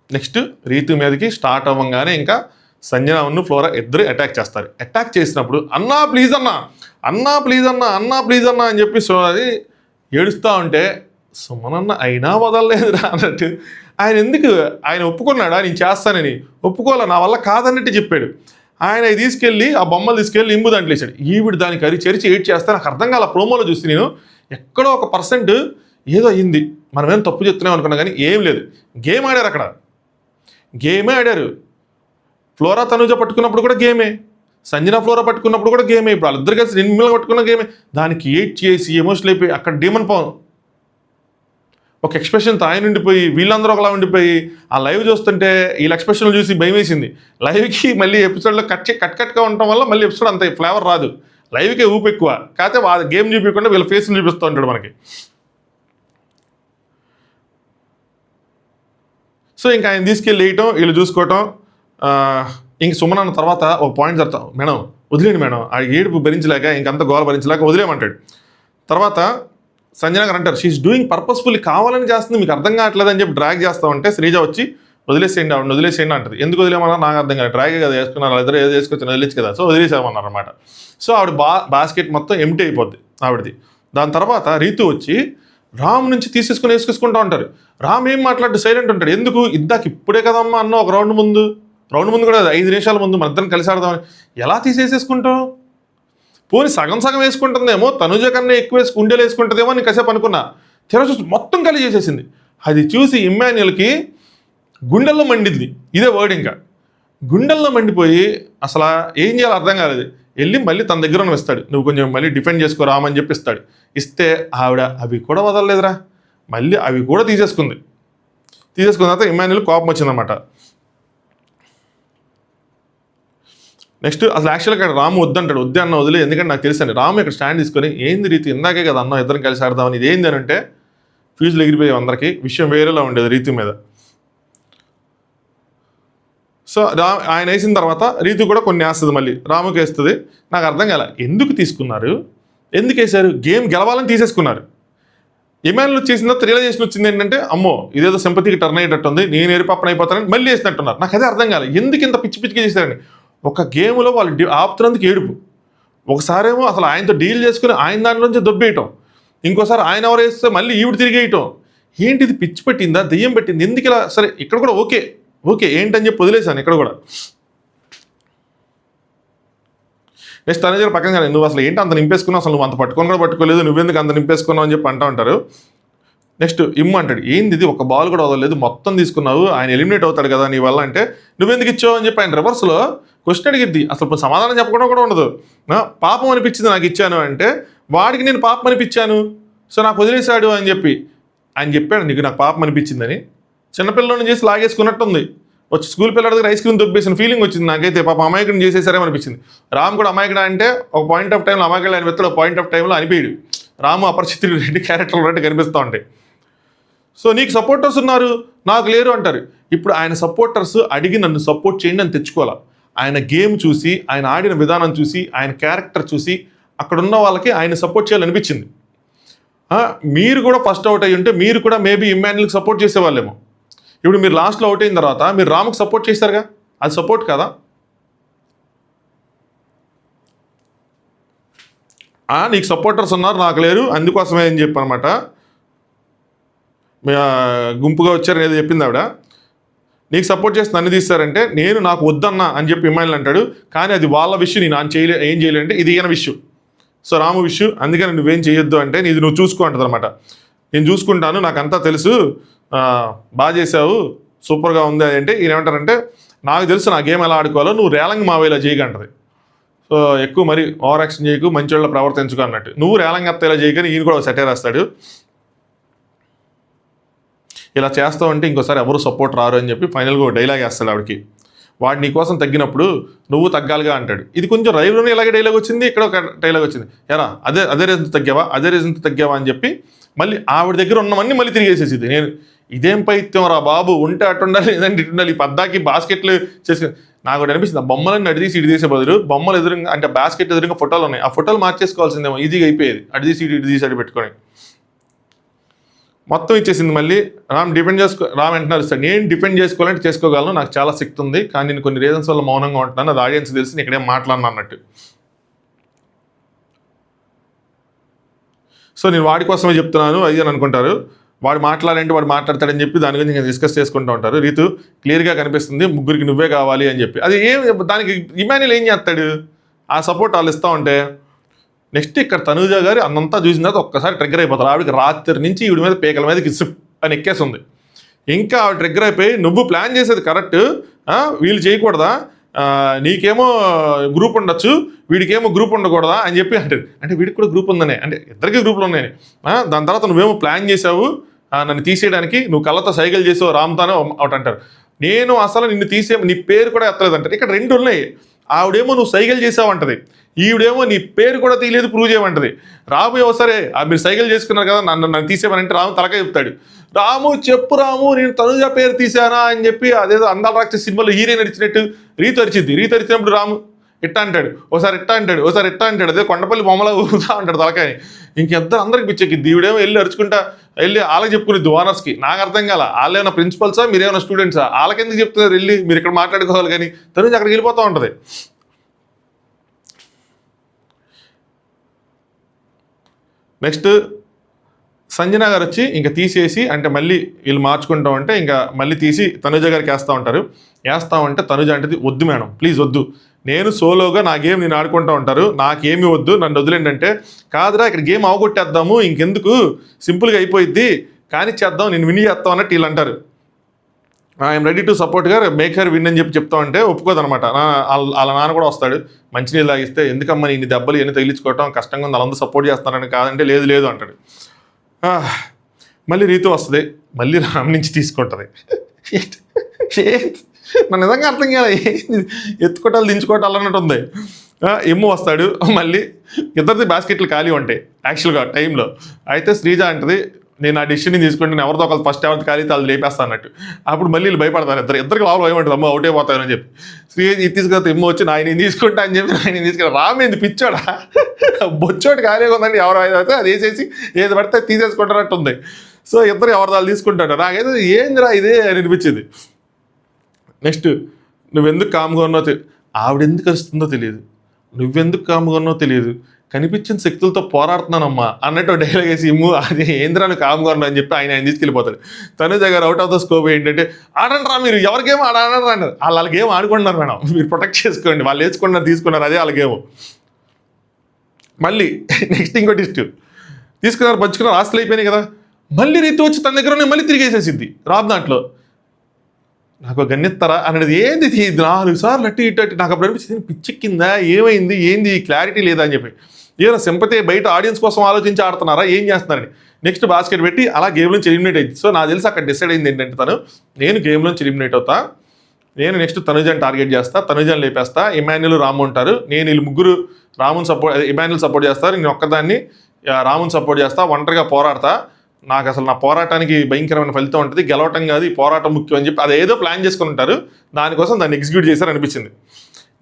నెక్స్ట్ రీతు మీదకి స్టార్ట్ అవ్వగానే ఇంకా సంజన ఫ్లోరా ఇద్దరు అటాక్ చేస్తారు. అటాక్ చేసినప్పుడు అన్నా ప్లీజ్ అన్నా, అన్నా ప్లీజ్ అన్నా, అన్నా ప్లీజ్ అన్నా అని చెప్పి అది ఏడుస్తూ ఉంటే సుమనన్న అయినా వదలలేదురా అన్నట్టు. ఆయన ఒప్పుకున్నాడా నేను చేస్తానని? ఒప్పుకోలే, నా వల్ల కాదన్నట్టు చెప్పాడు. ఆయన తీసుకెళ్ళి ఆ బొమ్మలు తీసుకెళ్ళి ఇంబు దాంట్లో వేసాడు. ఈవిడ దానికి చరిచి ఏడ్ చేస్తే నాకు అర్థం కాల. ప్రోమోలో చూసి నేను ఎక్కడో 1% ఏదో అయింది, మనమేం తప్పు చెప్తున్నాం అనుకున్నా, కానీ ఏం లేదు. గేమ్ ఆడారు, అక్కడ గేమే ఆడారు. ఫ్లోరా తనుజ పట్టుకున్నప్పుడు కూడా గేమే, సంజన ఫ్లోరా పట్టుకున్నప్పుడు కూడా గేమే, ఇప్పుడు వాళ్ళిద్దరు కలిసి 2 మిమ్మల్ని పట్టుకున్న గేమే. దానికి ఏడ్ చేసి ఎమోషనల్ అయిపోయి అక్కడ డీమన్ పవన్ ఒక ఎక్స్ప్రెషన్తో ఆయన ఉండిపోయి వీళ్ళందరూ ఒకలా ఉండిపోయి ఆ లైవ్ చూస్తుంటే వీళ్ళ ఎక్స్ప్రెషన్లు చూసి భయం వేసింది. లైవ్కి మళ్ళీ ఎపిసోడ్లో కట్గా ఉండటం వల్ల మళ్ళీ ఎపిసోడ్ అంత ఫ్లేవర్ రాదు, లైవ్కే ఊపు ఎక్కువ. కాకపోతే గేమ్ చూపించకుండా వీళ్ళ ఫేస్ని చూపిస్తూ ఉంటాడు మనకి. సో ఇంకా ఆయన తీసుకెళ్ళి వేయటం, వీళ్ళు చూసుకోవటం. ఇంక సుమన్ తర్వాత ఒక పాయింట్ జరుగుతాం, మేడం వదిలేండి మేడం, ఆ ఏడుపు భరించలేక ఇంకంత గోల భరించలేక వదిలేమంటాడు. తర్వాత సంజన గారు అంటారు షీఈస్ డూయింగ్ పర్పస్ఫుల్లీ, కావాలని చేస్తుంది, మీకు అర్థం కావట్లేదు అని చెప్పి డ్రాగ్ చేస్తామంటే శ్రీజ వచ్చి వదిలేసేయండి ఆవిడ వదిలేసేయండి అంటది. ఎందుకు వదిలేమన్నా నాకు అర్థం కాదు, డ్రాగే కదా వేసుకున్నారు, ఇద్దరు ఏదో వేసుకొచ్చి వదిలేచ్చు కదా, సో వదిలేసామన్నారు అనమాట. సో ఆవిడ బాస్కెట్ మొత్తం ఎంటీ అయిపోద్ది ఆవిడది. దాని తర్వాత రీతు వచ్చి రామ్ నుంచి వేసుకుంటూ ఉంటారు. రామ్ ఏం మాట్లాడు సైలెంట్ ఉంటాడు. ఎందుకు? ఇప్పుడే కదమ్మా అన్న ఒక రౌండ్ ముందు కూడా 5 నిమిషాల ముందు మన ఇద్దరం కలిసి ఆడదామని. ఎలా తీసేసుకుంటావు? పోనీ సగం వేసుకుంటుందేమో, తనుజ కన్నా ఎక్కువ గుండెలు వేసుకుంటుందేమో అని కాసేపు అనుకున్నా. తెర చూసి మొత్తం కలిసి చేసేసింది. అది చూసి ఇమ్మాన్యుయల్కి గుండెల్లో మండింది. ఇదే వర్డ్, ఇంకా గుండెల్లో మండిపోయి అసలు ఏం చేయాలో అర్థం కాలేదు. వెళ్ళి మళ్ళీ తన దగ్గర ఇస్తాడు. నువ్వు కొంచెం మళ్ళీ డిఫెండ్ చేసుకో రామని చెప్పి ఇస్తాడు. ఇస్తే ఆవిడ అవి కూడా వదలలేదురా, మళ్ళీ అవి కూడా తీసేసుకున్న తర్వాత ఇమ్మాన్యుయల్ కోపం వచ్చిందన్నమాట. నెక్స్ట్ అసలు యాక్చువల్గా ఇక్కడ రాము వద్దంటాడు. వద్దే అన్న వదిలే, ఎందుకంటే నాకు తెలుసండి. రాము ఇక్కడ స్టాండ్ తీసుకొని ఏంది రీతి ఇందాకే కదా అన్న ఇద్దరం కలిసి ఆడదామని, ఇది ఏంది అని అంటే ఫ్యూజులు ఎగిరిపోయాయి అందరికీ. విషయం వేరేలా ఉండేది రీతి మీద. సో ఆయన వేసిన తర్వాత రీతి కూడా కొన్ని వేస్తుంది, మళ్ళీ రాముకి వేస్తుంది. నాకు అర్థం కాల ఎందుకు తీసుకున్నారు, ఎందుకు వేశారు? గేమ్ గెలవాలని తీసేసుకున్నారు. ఇమాన్యుయల్ చేసిన తర్వాత రియలైజేషన్ వచ్చింది ఏంటంటే అమ్మో ఇదేదో సింపతికి టర్న్ అయ్యేటట్టుంది, నేను ఏరిపప్పన అయిపోతానని మళ్ళీ వేసినట్టున్నారు. నాకు అదే అర్థం కాలేదు, ఎందుకు ఇంత పిచ్చిగా చేశారని. ఒక గేమ్లో వాళ్ళు ఆపుతున్నందుకు ఏడుపు, ఒకసారేమో అసలు ఆయనతో డీల్ చేసుకుని ఆయన దాంట్లోంచి దొబ్బేయటం, ఇంకోసారి ఆయన ఎవరు వేస్తే మళ్ళీ ఈవిడ తిరిగేయటం. ఏంటిది పిచ్చి పెట్టిందా, దెయ్యం పెట్టింది, ఎందుకు ఇలా? సరే ఇక్కడ కూడా ఓకే ఏంటని చెప్పి వదిలేశాను ఇక్కడ కూడా. నెక్స్ట్ తన దగ్గర పక్కన నువ్వు అసలు ఏంటి అంత నింపేసుకున్నావు, అసలు నువ్వు అంత పట్టుకొని కూడా పట్టుకోలేదు, నువ్వెందుకు అంత నింపేసుకున్నావు అని చెప్పి అంటూ ఉంటారు. నెక్స్ట్ అంటాడు ఏంది ఇది, ఒక బాల్ కూడా వదలలేదు, మొత్తం తీసుకున్నావు, ఆయన ఎలిమినేట్ అవుతాడు కదా నీ వల్ల అంటే నువ్వెందుకు ఇచ్చావు అని చెప్పి ఆయన రివర్స్లో క్వశ్చన్ అడిగిద్ది. అసలు సమాధానం చెప్పకుండా కూడా ఉండదు. పాపం అనిపించింది నాకు ఇచ్చాను అంటే, వాడికి నేను పాపం అనిపించాను సో నాకు వదిలేశాడు అని చెప్పి ఆయన చెప్పాడు. నాకు పాపం అనిపించిందని చిన్నపిల్లని చేసి లాగేసుకున్నట్టుంది. వచ్చి స్కూల్ పిల్లల దగ్గర ఐస్ క్రీమ్ దొబ్బేసిన ఫీలింగ్ వచ్చింది నాకైతే. పాప అమాయకుడిని చేసేసారేమో అనిపించింది. రామ్ కూడా అమాయకుడు అంటే ఒక పాయింట్ ఆఫ్ టైంలో అమాయకుడు అనిపిస్తాడు, ఒక పాయింట్ ఆఫ్ టైంలో అనిపించాడు. రాము అపరిచితుడు 2 క్యారెక్టర్లు ఉన్నట్టు కనిపిస్తూ ఉంటాయి. సో నీకు సపోర్టర్స్ ఉన్నారు, నాకు లేరు అంటారు. ఇప్పుడు ఆయన సపోర్టర్స్ అడిగి నన్ను సపోర్ట్ చేయండి అని తెచ్చుకోవాలా. ఆయన గేమ్ చూసి, ఆయన ఆడిన విధానం చూసి, ఆయన క్యారెక్టర్ చూసి అక్కడున్న వాళ్ళకి ఆయన సపోర్ట్ చేయాలనిపించింది. మీరు కూడా ఫస్ట్ అవుట్ అయ్యి ఉంటే మీరు కూడా మేబీ ఇమ్మాన్యుయల్కి సపోర్ట్ చేసేవాళ్ళేమో. ఇప్పుడు మీరు లాస్ట్లో అవుట్ అయిన తర్వాత మీరు రాముకి సపోర్ట్ చేశారుగా, అది సపోర్ట్ కదా? నీకు సపోర్టర్స్ ఉన్నారు, నాకు లేరు, అందుకోసమే అని చెప్పి అనమాట గుంపుగా వచ్చారని ఏదో చెప్పింది ఆవిడ. నీకు సపోర్ట్ చేసి నన్ను తీస్తారంటే నాకు వద్దన్నా అని చెప్పి ఇమ్మాన్యుయల్ అంటాడు. కానీ అది వాళ్ళ విషయం, నేను ఏం చేయలేదు అంటే ఇది ఈయన విషయం. సో రాము విషయం, అందుకని నువ్వేం చేయొద్దు అంటే ఇది నువ్వు చూసుకో అంటది అనమాట. నేను చూసుకుంటాను, నాకంతా తెలుసు, బాగా చేసావు, సూపర్గా ఉంది అంటే ఈయన ఏమంటారంటే నాకు తెలుసు నా గేమ్ ఎలా ఆడుకోవాలో, నువ్వు రేలంగి మావేలా చేయకంటది. సో ఎక్కువ మరి ఓవర్ యాక్షన్ చేయకు, మంచి వాళ్ళ ప్రవర్తించుకో అన్నట్టు. నువ్వు రేలంగి అత్త ఇలా చేయకని ఈయన కూడా సెటే రాస్తాడు. ఇలా చేస్తావు అంటే ఇంకోసారి ఎవరు సపోర్ట్ రారు అని చెప్పి ఫైనల్గా డైలాగ్ వేస్తాడు ఆవిడకి. వాడు నీ కోసం తగ్గినప్పుడు నువ్వు తగ్గాలిగా అంటాడు. ఇది కొంచెం రైవ్లోనే ఇలాగే డైలాగ్ వచ్చింది, ఇక్కడ ఒక డైలాగ్ వచ్చింది. ఎరా అదే రీజన్ తగ్గావా అని చెప్పి మళ్ళీ ఆవిడ దగ్గర ఉన్నవన్నీ మళ్ళీ తిరిగేసేసింది. నేను ఇదేం పైత్యం రా బాబు, ఉంటే అటు ఉండాలి, లేదంటే ఇటు ఉండాలి, ఈ పద్దాకి బాస్కెట్లు చేసుకుని నాకు అనిపిస్తుంది. ఆ బొమ్మలన్నీ అడిదీసి ఇటు తీసే బదులు బొమ్మలు ఎదురుగా అంటే బాస్కెట్ ఎదురుగా ఫోటోలు ఉన్నాయి, ఆ ఫోటోలు మార్చేసుకోవాల్సిందేమో, ఈజీగా అయిపోయేది. అడిదీసి ఇటు తీసి అడి పెట్టుకొని మొత్తం ఇచ్చేసింది. మళ్ళీ రామ్ అంటున్నారు సార్, నేను డిపెండ్ చేసుకోవాలంటే చేసుకోగలను, నాకు చాలా శక్తి ఉంది, కానీ నేను కొన్ని రీజన్స్ వల్ల మౌనంగా ఉంటున్నాను, అది ఆడియన్స్ తెలిసి నేను ఇక్కడేం మాట్లాడను అన్నట్టు. సో నేను వాడి కోసమే చెప్తున్నాను అది అని అనుకుంటారు. వాడు మాట్లాడాలంటే వాడు మాట్లాడతాడని చెప్పి దాని గురించి డిస్కస్ చేసుకుంటూ ఉంటారు. రీతు క్లియర్గా కనిపిస్తుంది ముగ్గురికి నువ్వే కావాలి అని చెప్పి. అది దానికి ఇమాన్యుయల్ ఏం చేస్తాడు, ఆ సపోర్ట్ వాళ్ళు ఇస్తూ ఉంటే. నెక్స్ట్ ఇక్కడ తనూజ గారు అంతా చూసిన తర్వాత ఒక్కసారి ట్రిగ్గర్ అయిపోతారు. ఆవిడకి రాత్రి నుంచి ఈవిడ మీద పేకల మీదకి సిప్ అని ఎక్కేస్తుంది. ఇంకా ఆవిడ ట్రిగ్గర్ అయిపోయి నువ్వు ప్లాన్ చేసేది కరెక్ట్, వీళ్ళు చేయకూడదా, నీకేమో గ్రూప్ ఉండొచ్చు, వీడికేమో గ్రూప్ ఉండకూడదా అని చెప్పి అంటారు. అంటే వీడికి కూడా గ్రూప్ ఉందనే, అంటే ఇద్దరికి గ్రూపులు ఉన్నాయి. దాని తర్వాత నువ్వేమో ప్లాన్ చేసావు నన్ను తీసేయడానికి, నువ్వు కళ్ళతో సైకిల్ చేసావు రామ్తానే ఒకటి అంటారు. నేను అసలు నిన్ను నీ పేరు కూడా ఎత్తలేదు అంటారు. ఇక్కడ 2 ఉన్నాయి. ఆవిడేమో నువ్వు సైకిల్ చేసావు అంటది, ఈవిడేమో నీ పేరు కూడా తీయలేదు ప్రూవ్ చేయమంటది. రాము సరే మీరు సైకిల్ చేసుకున్నారు కదా నన్ను తీసేయమనంటే రాము తలకాయ చెప్తాడు. రాము చెప్పు రాము, నేను తనుజ పేరు తీసానా అని చెప్పి అదేదో అందాల రాక్షసి సినిమాలో హీరోయిన్ అరిచినట్టు రీతు అరిచినప్పుడు రాము ఇట్టా అంటాడు, ఒకసారి ఇట్టా అంటాడు, ఒకసారి ఇట్టా అంటాడు. అదే కొండపల్లి బొమ్మలా ఊరుతా అంటాడు తలకాయ. అందరికి పిచ్చెక్కిద్ది. ఈవిడేమో వెళ్ళి అరుచుకుంటా వెళ్ళి వాళ్ళకి చెప్పుకునేది ఓనర్స్కి. నాకు అర్థం కాల, వాళ్ళేమైనా ప్రిన్సిపల్సా మీరేమైనా స్టూడెంట్సా, వాళ్ళకెందుకు చెప్తున్నారు వెళ్ళి మీరు ఇక్కడ మాట్లాడుకోవాలి కానీ. తనుజ అక్కడికి వెళ్ళిపోతూ ఉంటుంది. నెక్స్ట్ సంజన గారు వచ్చి ఇంకా తీసేసి అంటే మళ్ళీ వీళ్ళు మార్చుకుంటాం అంటే ఇంకా మళ్ళీ తీసి తనుజ గారికి వేస్తూ ఉంటారు. వేస్తామంటే తనుజ అంటది, వద్దు మేడం ప్లీజ్ వద్దు, నేను సోలోగా నా గేమ్ నేను ఆడుకుంటూ ఉంటారు, నాకేమీ వద్దు, నన్ను వదిలేండి. కాదురా ఇక్కడ గేమ్ అవగొట్టేద్దాము, ఇంకెందుకు సింపుల్గా అయిపోయిద్ది, కానీ చేద్దాం, నేను విన్ చేస్తాం అన్నట్టు వీళ్ళు అంటారు. ఐఎమ్ రెడీ టు సపోర్ట్గా మేక్ హర్ విన్ అని చెప్తామంటే ఒప్పుకోదనమాట. వాళ్ళ నాన్న కూడా వస్తాడు, మంచినీళ్ళు తాగిస్తే ఎందుకమ్మా ఇన్ని దెబ్బలు ఎన్ని తగిలించుకోవటం కష్టంగా ఉంది, వాళ్ళందరూ సపోర్ట్ చేస్తున్నారని. కాదంటే లేదు లేదు అంటాడు. మళ్ళీ రీతు వస్తుంది, మళ్ళీ రామ్ నుంచి తీసుకుంటుంది. నన్ను నిజంగా అర్థం కాదు, ఎత్తుకోటాలు దించుకోవటాలు అన్నట్టు ఉంది. ఎమ్ము వస్తాడు, మళ్ళీ ఇద్దరిది బాస్కెట్లు ఖాళీ ఉంటాయి యాక్చువల్గా టైంలో. అయితే శ్రీజ అంటది, నేను ఆ డిసిషన్ తీసుకుంటే నేను ఎవరితో ఒకళ్ళు ఫస్ట్ ఎవరితో ఖాళీ వాళ్ళు లేపేస్తాను అన్నట్టు. అప్పుడు మళ్ళీ వీళ్ళు భయపడతారు, ఇద్దరికి లోపల భయపడుతుంది, అమ్మ అవుట్ అయిపోతానని చెప్పి. శ్రీ తీసుకొస్తే ఎమ్ము వచ్చి నేను తీసుకుంటా అని చెప్పి నేను తీసుకెళ్ళి రామేంది పిచ్చోడా, బొచ్చోడు ఖాళీగా ఉందండి, ఎవరు అయితే అది వేసేసి ఏది పడితే తీసేసుకుంటారట్టు ఉంది. సో ఇద్దరు ఎవరి వాళ్ళు తీసుకుంటాడు. నాకైతే ఏందిరా ఇదే అని అనిపించింది. నెక్స్ట్, నువ్వెందుకు కామ్గా ఉన్నావు, ఆవిడెందుకు వస్తుందో తెలియదు, నువ్వెందుకు కామ్గా ఉన్నావో తెలియదు, కనిపించిన శక్తులతో పోరాడుతున్నానమ్మా అన్నట్టు డైలాగ్ వేసి అది ఏంద్రాను కామ్గా ఉన్నా అని చెప్పి ఆయన తీసుకెళ్ళిపోతాడు. తనుజ గారు అవుట్ ఆఫ్ ద స్కోప్ ఏంటంటే, ఆడంట్రా మీరు ఎవరికేమో ఆడరా అన్నారు. వాళ్ళ గేమ్ ఆడుకుంటున్నారు మేడం, మీరు ప్రొటెక్ట్ చేసుకోండి, వాళ్ళు వేసుకున్నారు తీసుకున్నారు, అదే వాళ్ళ గేమ్. మళ్ళీ నెక్స్ట్ ఇంకో డిస్ట్ తీసుకున్నారు, పంచుకున్నారు, ఆస్తులు అయిపోయినాయి కదా, మళ్ళీ రీతి వచ్చి తన దగ్గర మళ్ళీ తిరిగేసేసిద్ది రామ్ దాంట్లో. నాకు గన్నెత్తరా అనేది ఏంది 4 సార్లు అట్టి ఇటు నాకు అప్పుడు అనిపించింది, పిచ్చెక్కిందా ఏమైంది ఏంది క్లారిటీ లేదా అని చెప్పి. ఏదైనా సింపతి బయట ఆడియన్స్ కోసం ఆలోచించి ఆడుతున్నారా ఏం చేస్తున్నారని. నెక్స్ట్ బాస్కెట్ పెట్టి అలా గేమ్ నుంచి ఎలిమినేట్ అయింది. సో నాకు తెలిసి అక్కడ డిసైడ్ అయింది ఏంటంటే, నేను గేమ్ నుంచి ఎలిమినేట్ అవుతా, నేను నెక్స్ట్ తనుజని టార్గెట్ చేస్తా, తనుజని లేపేస్తా, ఇమాన్యుల్ రాము ఉంటారు, నేను వీళ్ళు ముగ్గురు రాముని సపోర్ట్ ఇమాన్యుల్ సపోర్ట్ చేస్తారు, నేను ఒక్కదాన్ని రాముని సపోర్ట్ చేస్తా, ఒంటరిగా పోరాడతా, నాకు అసలు నా పోరాటానికి భయంకరమైన ఫలితం ఉంటుంది, గెలవటం కాదు ఈ పోరాటం ముఖ్యం అని చెప్పి అదేదో ప్లాన్ చేసుకుని ఉంటారు, దానికోసం దాన్ని ఎగ్జిక్యూట్ చేశారు అనిపించింది.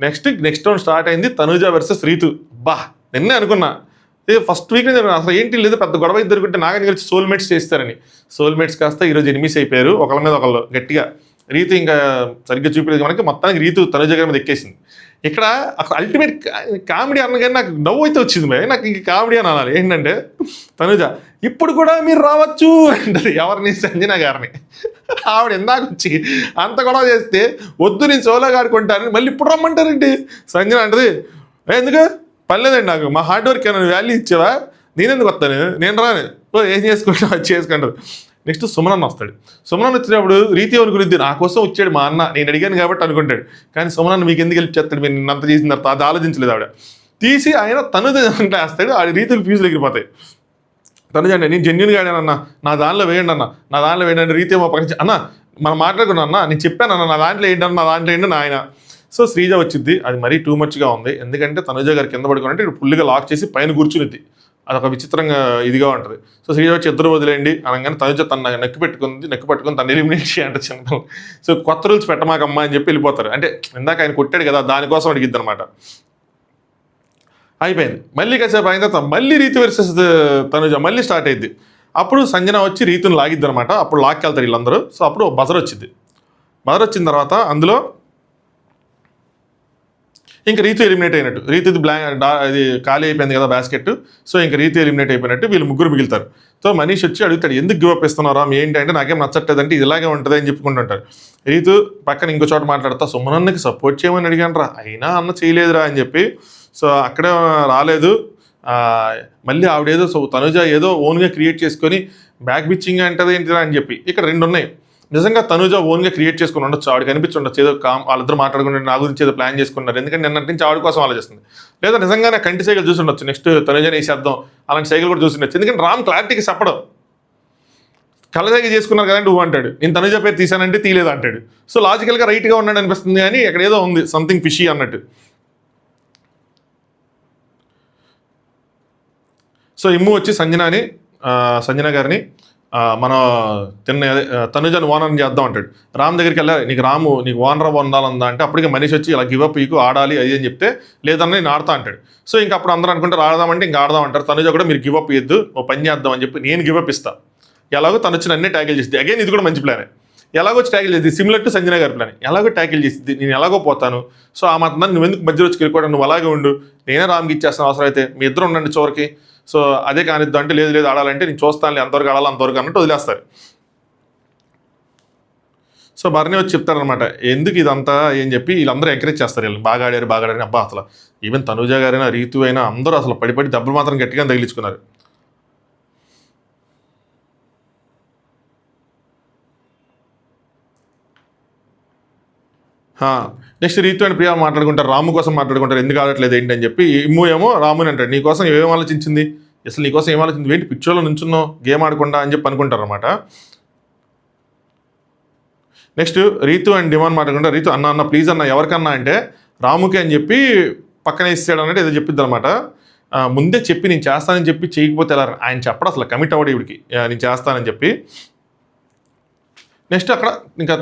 నెక్స్ట్ రౌండ్ స్టార్ట్ అయింది, తనుజ వర్సెస్ రీతు. నిన్నే అనుకున్నా ఫస్ట్ వీక్ అసలు ఏంటి లేదు పెద్ద గొడవ ఇద్దరుకుంటే నాగని కలిసి సోల్మేట్స్ చేస్తారని. సోల్మేట్స్ కాస్త ఈరోజు ఎనిమిస్ అయిపోయారు, ఒకళ్ళ మీద ఒకళ్ళు గట్టిగా. రీతు ఇంకా సరిగ్గా చూపించలేదు మనకి, మొత్తానికి రీతు తనుజ గారి మీద ఎక్కేసింది. ఇక్కడ అల్టిమేట్ కామెడీ అన్నగానే నాకు నవ్వు అయితే వచ్చింది భయ, నాకు ఇంక కామెడీ అని అనాలి. ఏంటంటే తనుజ ఇప్పుడు కూడా మీరు రావచ్చు అంటది, ఎవరిని సంజన గారిని. ఆవిడ ఎందాక వచ్చి అంత గొడవ చేస్తే వద్దు నేను సోలోగా ఆడుకుంటారని మళ్ళీ ఇప్పుడు రమ్మంటారండి. సంజన అంటది, ఎందుకు పర్లేదండి, నాకు మా హార్డ్ వర్క్ ఏమైనా వాల్యూ ఇచ్చావా, నేనెందుకు వస్తాను, నేను రాను, ఏం చేసుకుంటా అది చేసుకుంటారు. నెక్స్ట్ సుమనన్న వస్తాడు. సుమనన్న వచ్చినప్పుడు రీతి ఎవరి గురించి నా కోసం వచ్చాడు మా అన్న, నేను అడిగాను కాబట్టి అనుకుంటాడు, కానీ సుమనన్న మీకు ఎందుకు హెల్ప్ చేస్తాడు, మీరు నిన్నంత చేసిన తర్వాత అది ఆలోచించలేదు. ఆవిడ తీసి ఆయన తనుజ అంటే వేస్తాడు, ఆ రీతికి ఫీజులు ఎగిరిపోతాయి. తనుజ అంటే నేను జెన్యున్గా ఆడానన్న, నా దానిలో వేయండి అన్న, నా దానిలో వేయండి, రీతి ఏమో పక్కన అన్న మనం మాట్లాడుకున్నా అన్న, నేను చెప్పాను అన్న నా దాంట్లో ఏంటన్న, నా దాంట్లో ఏంటని ఆయన. సో శ్రీజ వచ్చింది, అది మరీ టూ మచ్గా ఉంది, ఎందుకంటే తనుజ గారు కింద పడుకున్నట్టు ఇప్పుడు ఫుల్గా లాక్ చేసి పైన కూర్చునిద్ది, అదొక విచిత్రంగా ఇదిగా ఉంటుంది. సో శ్రీజ వచ్చి ఇద్దరు వదిలేండి అనగానే తనుజ తన నెక్కు పట్టుకుని తను ఎలిమినేట్ చేయంట చిన్న. సో కొత్త రూల్స్ పెట్టమాకమ్మా అని చెప్పి వెళ్ళిపోతారు. అంటే ఇందాక ఆయన కొట్టాడు కదా దానికోసం అడిగిద్ది అనమాట. అయిపోయింది. మళ్ళీ కాసేపు అయిన తర్వాత మళ్ళీ రీతు వర్సెస్ తనుజ మళ్ళీ స్టార్ట్ అయ్యింది. అప్పుడు సంజన వచ్చి రీతుని లాగిద్ది అనమాట, అప్పుడు లాక్కెళ్తారు వీళ్ళందరూ. సో అప్పుడు బజర్ వచ్చింది. బజర్ వచ్చిన తర్వాత అందులో ఇంకా రీతు ఎలిమినేట్ అయినట్టు, రీతుది అది ఖాళీ అయిపోయింది కదా బాస్కెట్. సో ఇంకా రీతు ఎలిమినేట్ అయిపోయినట్టు వీళ్ళు ముగ్గురు మిగులుతారు. సో మనీష్ వచ్చి అడుగుతాడు, ఎందుకు గివ్ అప్ ఇస్తున్నారా ఏంటంటే నాకేం నచ్చట్లేదంటే ఇది ఇలాగే ఉంటుంది అని చెప్పుకుంటుంటారు. రీతు పక్కన ఇంకో చోట మాట్లాడతా, సుమనన్నకి సపోర్ట్ చేయమని అడిగాను రా, అయినా అన్న చేయలేదురా అని చెప్పి. సో అక్కడే రాలేదు, మళ్ళీ ఆవిడేదో తనుజ ఏదో ఓన్గా క్రియేట్ చేసుకొని బ్యాక్ బిచ్చింగ్ అంటది ఏంటిరా అని చెప్పి. ఇక్కడ రెండు ఉన్నాయి. నిజంగా తనుజ ఓన్గా క్రియేట్ చేసుకుని ఉండొచ్చు, ఆవిడ కనిపించుండొచ్చు, ఏదో వాళ్ళిద్దరు మాట్లాడుకుంటే నా గురించి ఏదో ప్లాన్ చేసుకున్నారు, ఎందుకంటే నిన్నటి నుంచి ఆవిడ కోసం ఆలోచిస్తుంది. లేదా నిజంగానే కంటి సైకిల్ చూసి ఉండొచ్చు, నెక్స్ట్ తనుజని వేసేద్దాం అలాంటి సైకిల్ కూడా చూసి ఉండొచ్చు. ఎందుకంటే రామ్ క్లారిటీకి చెప్పడం, కళ్ళసైకిల్ చేసుకున్నారు కదండి నువ్వు అంటాడు, నేను తనుజ పేరు తీసానంటే తీలేదు అంటాడు. సో లాజికల్గా రైట్గా ఉన్నాడు అనిపిస్తుంది, కానీ అక్కడ ఏదో ఉంది సంథింగ్ ఫిషీ అన్నట్టు. సో ఇమ్ము వచ్చి సంజన గారిని మన తనుజని ఓనర్ చేద్దాం అంటాడు. రామ్ దగ్గరికి వెళ్ళాలి, నీకు ఓనర్ ఉండాలందా అంటే అప్పటికే మనిషి వచ్చి ఇలా గివప్ ఈకు ఆడాలి అది అని చెప్తే లేదన్నా నేను ఆడతా అంటాడు. సో ఇంకా అప్పుడు అందరూ అనుకుంటారు ఆడదామంటే ఇంకా ఆడదాం అంటారు. తనుజ కూడా మీరు గివప్ ఇద్దు, ఓ పని చేద్దాం అని చెప్పి నేను గివప్ ఇస్తా, ఎలాగో తను వచ్చి నన్నే ట్యాకిల్ చేస్తుంది. అగైన్ ఇది కూడా మంచి ప్లానే, ఎలాగో వచ్చి ట్యాకిల్ చేస్తుంది, సిమిలర్ టు సంజన గారి ప్లాన్, ఎలాగో ట్యాకిల్ చేస్తుంది, నేను ఎలాగో పోతాను. సో ఆ మాత్రం నువ్వు ఎందుకు మధ్యలో వచ్చి వెళ్ళిపోవడం, నువ్వు అలాగే ఉండు, నేనే రామ్కి ఇచ్చేస్తాను అవసరం అయితే, మీ ఇద్దరు ఉండండి చివరికి. సో అదే కానిద్దాం అంటే లేదు లేదు ఆడాలంటే నేను చూస్తాను అంతవరకు ఆడాలి అంతవరకు అన్నట్టు వదిలేస్తారు. సో భరణి వచ్చి చెప్తారనమాట ఎందుకు ఇదంతా ఏం చెప్పి వీళ్ళందరూ ఎంకరేజ్ చేస్తారు, వీళ్ళు బాగా ఆడారు అబ్బా అసలు ఈవెన్ తనుజ గారైనా రీతు అయినా అందరూ అసలు పడి దెబ్బలు మాత్రం గట్టిగా తగిలించుకున్నారు. నెక్స్ట్ రీతు అండ్ ప్రియా మాట్లాడుకుంటారు, రాము కోసం మాట్లాడుకుంటారు, ఎందుకు ఆడట్లేదు ఏంటి అని చెప్పి. ఇమ్ము ఏమో రాముని అంటాడు నీకోసం ఏం ఆలోచించింది, అసలు నీకోసం ఏం ఆలోచించింది, ఏంటి పిచ్చోలో నుంచున్నావు గేమ్ ఆడకుండా అని చెప్పి అనుకుంటారు అనమాట. నెక్స్ట్ రీతు అండ్ డిమాండ్ మాట్లాడుకుంటారు, రీతు అన్న ప్లీజ్ అన్న ఎవరికన్నా అంటే రాముకి అని చెప్పి పక్కన ఇస్తాడు అన్నట్టు ఏదో చెప్పిద్ది అనమాట. ముందే చెప్పి నేను చేస్తానని చెప్పి చేయకపోతే ఎలా, ఆయన చెప్పడం అసలు కమిట్ అవ్వడు ఇవిడికి నేను చేస్తానని చెప్పి. నెక్స్ట్ అక్కడ ఇంకా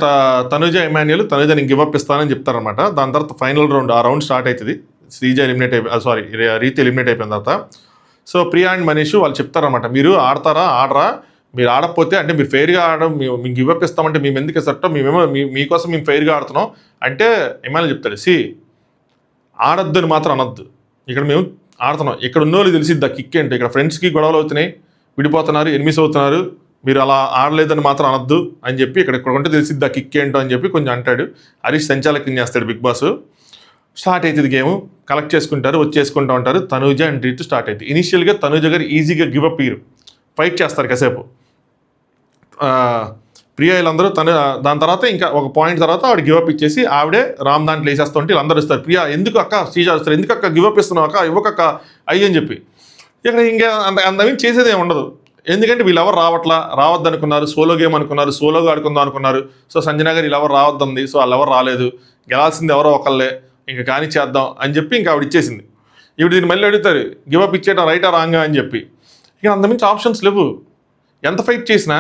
తనుజ ఇమాన్యుయల్ తనుజ నేను గివప్ ఇస్తానని చెప్తారనమాట. దాని తర్వాత ఫైనల్ రౌండ్ ఆ రౌండ్ స్టార్ట్ అవుతుంది. శ్రీజ ఎలిమినేట్ రీతి ఎలిమినేట్ అయిపోయిన తర్వాత సో ప్రియా అండ్ మనీష్ వాళ్ళు చెప్తారనమాట మీరు ఆడరా మీరు ఆడకపోతే అంటే మీరు ఫెయిర్గా ఆడడం మేము గివప్ ఇస్తామంటే మేము ఎందుకు ఇస్తారో మేమేమో మీకోసం మేము ఫెయిర్గా ఆడుతున్నాం అంటే ఇమాన్యుయల్ చెప్తాడు ఆడొద్దు అని మాత్రం అనొద్దు, ఇక్కడ మేము ఆడుతున్నాం, ఇక్కడ ఉన్న వాళ్ళు తెలిసిద్ది కిక్ ఏంటో, ఇక్కడ ఫ్రెండ్స్కి గొడవలు అవుతున్నాయి విడిపోతున్నారు ఎనిమిస్ అవుతున్నారు మీరు అలా ఆడలేదని మాత్రం అనొద్దు అని చెప్పి ఇక్కడ ఉంటే తెలిసిద్ది కిక్ ఏంటో అని చెప్పి కొంచెం అంటాడు. హరీష్ సంచాలకం చేస్తాడు బిగ్ బాస్. స్టార్ట్ అవుతుంది గేమ్, కలెక్ట్ చేసుకుంటారు వచ్చేసుకుంటూ ఉంటారు. తనుజ అండ్ రీతు స్టార్ట్ అవుతుంది. ఇనిషియల్గా తనుజ గారు ఈజీగా గివప్ ఇయ్యరు, ఫైట్ చేస్తారు కాసేపు. ప్రియా వీళ్ళందరూ దాని తర్వాత ఇంకా ఒక పాయింట్ తర్వాత ఆవిడ గివప్ ఇచ్చేసి ఆవిడే రామ్ దాంట్లో వేసేస్తుంటే వీళ్ళందరూ ఇస్తారు. ప్రియా ఎందుకు అక్క శ్రీజ వస్తారు, ఎందుకు అక్క గివప్ ఇస్తున్నావు అక్క ఇవ్వకక్క అయ్యని చెప్పి. ఇక్కడ ఇంకా అంతమేం చేసేది ఏమి ఉండదు, ఎందుకంటే వీళ్ళు ఎవరు రావద్దు అనుకున్నారు, సోలో గేమ్ అనుకున్నారు, సోలోగా ఆడుకుందాం అనుకున్నారు. సో సంజన గారు వీళ్ళు ఎవరు రావద్దంది, సో వాళ్ళు ఎవరు రాలేదు, గెలాల్సింది ఎవరో ఒకళ్ళే, ఇంకా కానీ చేద్దాం అని చెప్పి ఇంకా ఆవిడ ఇచ్చేసింది. ఇప్పుడు దీన్ని మళ్ళీ అడుగుతారు గివప్ ఇచ్చేయడం రైటా రాంగా అని చెప్పి. ఇక అంతమించి ఆప్షన్స్ లేవు. ఎంత ఫైట్ చేసినా